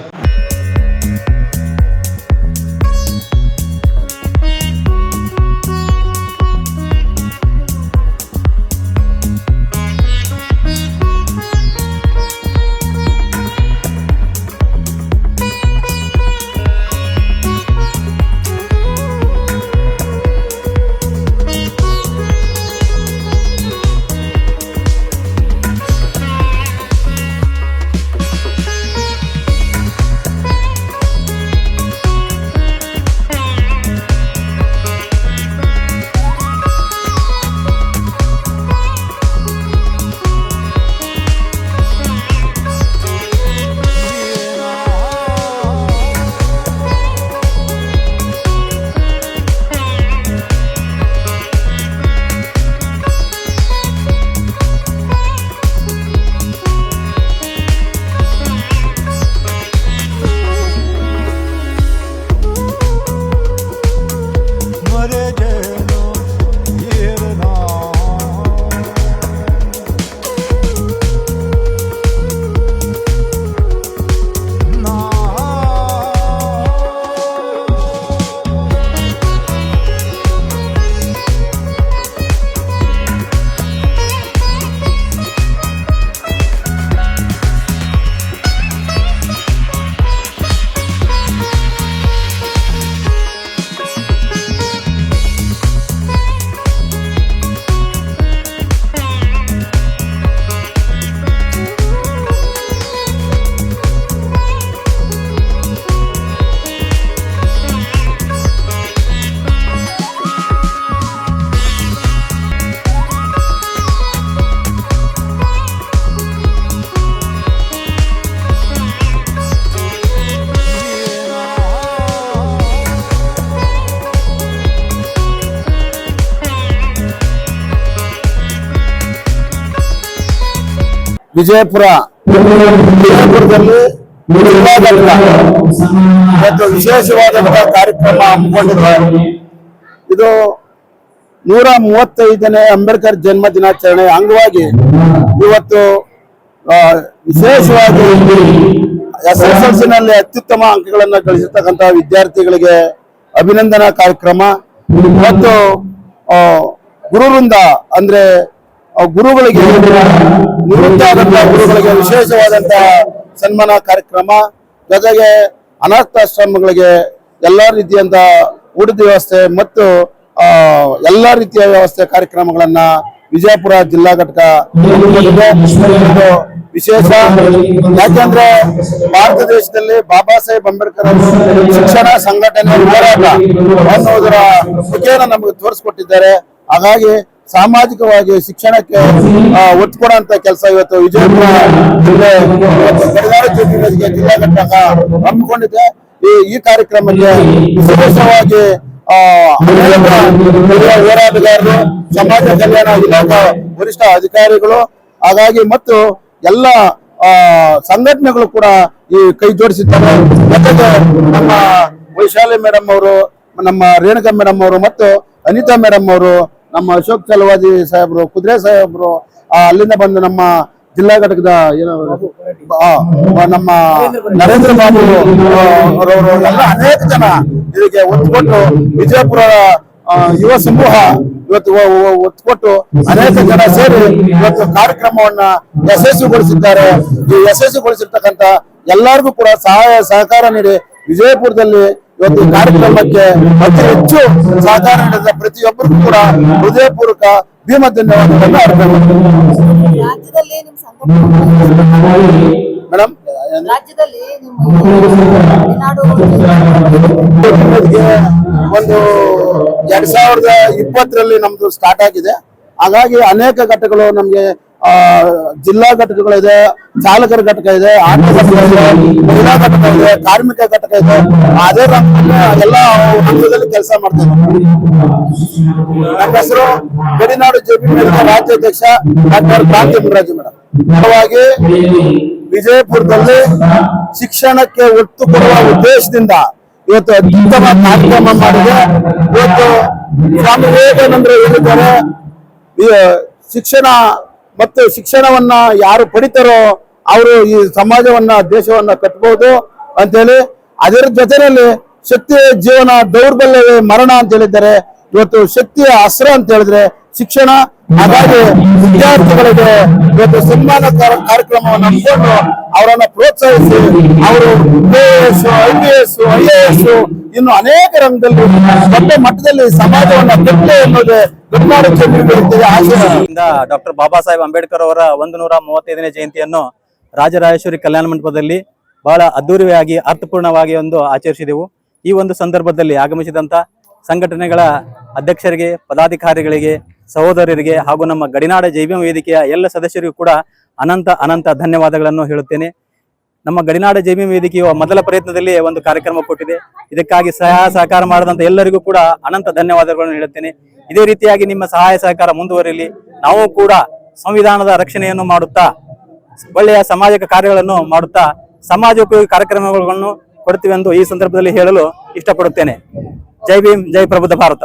ವಿಜಯಪುರದಲ್ಲಿ ಮತ್ತು ವಿಶೇಷವಾದಂತಹ ಕಾರ್ಯಕ್ರಮ ಹಮ್ಮಿಕೊಂಡಿದ್ದಾರೆ. ಇದು 135ನೇ ಅಂಬೇಡ್ಕರ್ ಜನ್ಮ ದಿನಾಚರಣೆ ಅಂಗವಾಗಿ ಇವತ್ತು ವಿಶೇಷವಾಗಿ SSLCನಲ್ಲಿ ಅತ್ಯುತ್ತಮ ಅಂಕಗಳನ್ನು ಗಳಿಸಿರ್ತಕ್ಕಂತಹ ವಿದ್ಯಾರ್ಥಿಗಳಿಗೆ ಅಭಿನಂದನಾ ಕಾರ್ಯಕ್ರಮ ಮತ್ತು ಗುರುವೃಂದ ಅಂದ್ರೆ ಗುರುಗಳಿಗೆ ನಿವೃತ್ತ ಆದಂತಹ ಗುರುಗಳಿಗೆ ವಿಶೇಷವಾದಂತಹ ಸನ್ಮಾನ ಕಾರ್ಯಕ್ರಮ, ಜೊತೆಗೆ ಅನಾಥಾಶ್ರಮಗಳಿಗೆ ಎಲ್ಲಾ ರೀತಿಯಂತ ಊಟದ ವ್ಯವಸ್ಥೆ ಮತ್ತು ಎಲ್ಲಾ ರೀತಿಯ ವ್ಯವಸ್ಥೆ ಕಾರ್ಯಕ್ರಮಗಳನ್ನ ವಿಜಯಪುರ ಜಿಲ್ಲಾ ಘಟಕ ವಿಶೇಷ. ಯಾಕೆಂದ್ರೆ ಭಾರತ ದೇಶದಲ್ಲಿ ಬಾಬಾ ಸಾಹೇಬ್ ಅಂಬೇಡ್ಕರ್ ಶಿಕ್ಷಣ ಸಂಘಟನೆ ಹೋರಾಟ ಅನ್ನೋದರ ಮುಖೇನ ನಮಗೆ ತೋರಿಸ್ಕೊಟ್ಟಿದ್ದಾರೆ. ಹಾಗಾಗಿ ಸಾಮಾಜಿಕವಾಗಿ ಶಿಕ್ಷಣಕ್ಕೆ ಒತ್ತು ಕೊಡುವಂತ ಕೆಲಸ ಇವತ್ತು ವಿಜಯಪುರ ಜಿಲ್ಲೆ ಗಡಿನಾಡು ಜಿಲ್ಲಾ ಘಟಕ ಹಮ್ಮಿಕೊಂಡಿದೆ. ಈ ಕಾರ್ಯಕ್ರಮಕ್ಕೆ ವಿಶೇಷವಾಗಿ ಅನೇಕ ಹಿರಿಯ ಹೋರಾಟಗಾರರು, ಸಮಾಜ ಕಲ್ಯಾಣ ಇಲಾಖಾ ವರಿಷ್ಠ ಅಧಿಕಾರಿಗಳು, ಹಾಗಾಗಿ ಮತ್ತು ಎಲ್ಲ ಸಂಘಟನೆಗಳು ಕೂಡ ಈ ಕೈ ಜೋಡಿಸಿದ್ದಾರೆ. ಜೊತೆಗೆ ನಮ್ಮ ವೈಶಾಲಿ ಮೇಡಮ್ ಅವರು, ನಮ್ಮ ರೇಣುಕಾ ಮೇಡಮ್ ಅವರು ಮತ್ತು ಅನಿತಾ ಮೇಡಮ್ ಅವರು, ನಮ್ಮ ಅಶೋಕ್ ಚಲವಾದಿ ಸಾಹೇಬ್ರು, ಕುದುರೆ ಸಾಹೇಬ್ರು, ಅಲ್ಲಿಂದ ಬಂದು ನಮ್ಮ ಜಿಲ್ಲಾ ಘಟಕದ ನಮ್ಮ ನರೇಂದ್ರ ಬಾಬು ಅವರವರು ಎಲ್ಲ ಅನೇಕ ಜನ ಇದಕ್ಕೆ ಒತ್ತು ಕೊಟ್ಟು, ವಿಜಯಪುರ ಯುವ ಸಮೂಹ ಇವತ್ತು ಒತ್ತು ಕೊಟ್ಟು ಅನೇಕ ಜನ ಸೇರಿ ಇವತ್ತು ಕಾರ್ಯಕ್ರಮವನ್ನ ಯಶಸ್ವಿಗೊಳಿಸಿದ್ದಾರೆ. ಈ ಯಶಸ್ವಿಗೊಳಿಸಿರ್ತಕ್ಕಂಥ ಎಲ್ಲರಿಗೂ ಕೂಡ ಸಹಾಯ ಸಹಕಾರ ನೀಡಿ ವಿಜಯಪುರದಲ್ಲಿ ಇವತ್ತು ಈ ಕಾರ್ಯಕ್ರಮಕ್ಕೆ ಅತಿ ಹೆಚ್ಚು ಸಹಕಾರ ನೀಡಿದ ಪ್ರತಿಯೊಬ್ಬರಿಗೂ ಕೂಡ ಹೃದಯಪೂರ್ವಕ ಭೀಮ ಧನ್ಯವಾದಗಳನ್ನು ಅರ್ಪಣೆ ಮಾಡ್ತೀನಿ. ರಾಜ್ಯದಲ್ಲಿ ನಿಮ್ಮ ಸಂಘಟನೆ ಮೇಡಮ್, ರಾಜ್ಯದಲ್ಲಿ ಒಂದು 2020ರಲ್ಲಿ ನಮ್ದು ಸ್ಟಾರ್ಟ್ ಆಗಿದೆ. ಹಾಗಾಗಿ ಅನೇಕ ಘಟಕಗಳು ನಮ್ಗೆ ಜಿಲ್ಲಾ ಘಟಕಗಳಿದೆ, ಚಾಲಕರ ಘಟಕ ಇದೆ, ಆಟೋ ಘಟಕ ಇದೆ, ಮಹಿಳಾ ಘಟಕ ಇದೆ, ಕಾರ್ಮಿಕ ಘಟಕ ಇದೆ. ಅದೇ ಎಲ್ಲ ಹಂತದಲ್ಲಿ ಕೆಲಸ ಮಾಡ್ತೇವೆ. ನಮ್ಮ ಹೆಸರು ಗಡಿನಾಡು ಜೆಪಿ ರಾಜ್ಯಾಧ್ಯಕ್ಷ ಡಾಕ್ಟರ್ ಕ್ರಾಂತಿ ಮುನ್ರಾಜು ಮೇಡಮ್. ಮುಖ್ಯವಾಗಿ ವಿಜಯಪುರದಲ್ಲಿ ಶಿಕ್ಷಣಕ್ಕೆ ಒತ್ತು ಕೊಡುವ ಉದ್ದೇಶದಿಂದ ಇವತ್ತು ಅತ್ಯುತ್ತಮ ಕಾರ್ಯಕ್ರಮ ಮಾಡಿದೆ. ಇವತ್ತು ಸ್ವಾಮಿ ವಿವೇಕಾನಂದರು ಹೇಳಿದ್ದಾರೆ, ಶಿಕ್ಷಣ ಮತ್ತು ಶಿಕ್ಷಣವನ್ನ ಯಾರು ಪಡಿತಾರೋ ಅವರು ಈ ಸಮಾಜವನ್ನ, ದೇಶವನ್ನ ಕಟ್ಟಬಹುದು ಅಂತೇಳಿ. ಅದರ ಜೊತೆಯಲ್ಲಿ ಶಕ್ತಿಯ ಜೀವನ, ದೌರ್ಬಲ್ಯವೇ ಮರಣ ಅಂತ ಹೇಳಿದ್ದಾರೆ. ಇವತ್ತು ಶಕ್ತಿಯ ಅಸ್ತ್ರ ಅಂತ ಹೇಳಿದ್ರೆ ಶಿಕ್ಷಣ. ಹಾಗಾಗಿ ವಿದ್ಯಾರ್ಥಿಗಳಿಗೆ ಇವತ್ತು ಸನ್ಮಾನ ಕಾರ್ಯಕ್ರಮವನ್ನು ಹಮ್ಮಿಕೊಂಡು ಅವರನ್ನ ಪ್ರೋತ್ಸಾಹಿಸಿ ಅವರು KS, IPS, IAS ಇನ್ನು ಅನೇಕ ರಂಗದಲ್ಲಿ ದೊಡ್ಡ ಮಟ್ಟದಲ್ಲಿ ಸಮಾಜವನ್ನ ಕಟ್ಟಲಿ ಎನ್ನುವುದೇ ಗಡಿನಾಡು ಜೆಪಿಯ ಆಶಯ. ಡಾಕ್ಟರ್ ಬಾಬಾ ಸಾಹೇಬ್ ಅಂಬೇಡ್ಕರ್ ಅವರ 135ನೇ ಜಯಂತಿಯನ್ನು ರಾಜರಾಜೇಶ್ವರಿ ಕಲ್ಯಾಣ ಮಂಟಪದಲ್ಲಿ ಬಹಳ ಅದ್ದೂರಿಯಾಗಿ ಅರ್ಥಪೂರ್ಣವಾಗಿ ಆಚರಿಸಿದೆವು. ಈ ಒಂದು ಸಂದರ್ಭದಲ್ಲಿ ಆಗಮಿಸಿದಂತ ಸಂಘಟನೆಗಳ ಅಧ್ಯಕ್ಷರಿಗೆ, ಪದಾಧಿಕಾರಿಗಳಿಗೆ, ಸಹೋದರರಿಗೆ ಹಾಗೂ ನಮ್ಮ ಗಡಿನಾಡ ಜೈವಿಕ ವೇದಿಕೆಯ ಎಲ್ಲ ಸದಸ್ಯರಿಗೂ ಕೂಡ ಅನಂತ ಧನ್ಯವಾದಗಳನ್ನು ಹೇಳುತ್ತೇನೆ. ನಮ್ಮ ಗಡಿನಾಡ ಜೈವಿಕ ವೇದಿಕೆಯ ಮೊದಲ ಪ್ರಯತ್ನದಲ್ಲಿ ಒಂದು ಕಾರ್ಯಕ್ರಮ ಕೊಟ್ಟಿದೆ. ಇದಕ್ಕಾಗಿ ಸಹಾಯ ಸಹಕಾರ ಮಾಡಿದಂತ ಎಲ್ಲರಿಗೂ ಕೂಡ ಅನಂತ ಧನ್ಯವಾದಗಳನ್ನು ಹೇಳುತ್ತೇನೆ. ಇದೇ ರೀತಿಯಾಗಿ ನಿಮ್ಮ ಸಹಾಯ ಸಹಕಾರ ಮುಂದುವರಿಯಲಿ. ನಾವು ಕೂಡ ಸಂವಿಧಾನದ ರಕ್ಷಣೆಯನ್ನು ಮಾಡುತ್ತಾ, ಒಳ್ಳೆಯ ಸಾಮಾಜಿಕ ಕಾರ್ಯಗಳನ್ನು ಮಾಡುತ್ತಾ ಸಮಾಜೋಪಯೋಗಿ ಕಾರ್ಯಕ್ರಮಗಳನ್ನು ಕೊಡ್ತೀವಿ ಎಂದು ಈ ಸಂದರ್ಭದಲ್ಲಿ ಹೇಳಲು ಇಷ್ಟಪಡುತ್ತೇನೆ. ಜೈ ಭೀಮ್, ಜೈ ಪ್ರಬುದ್ಧ ಭಾರತ.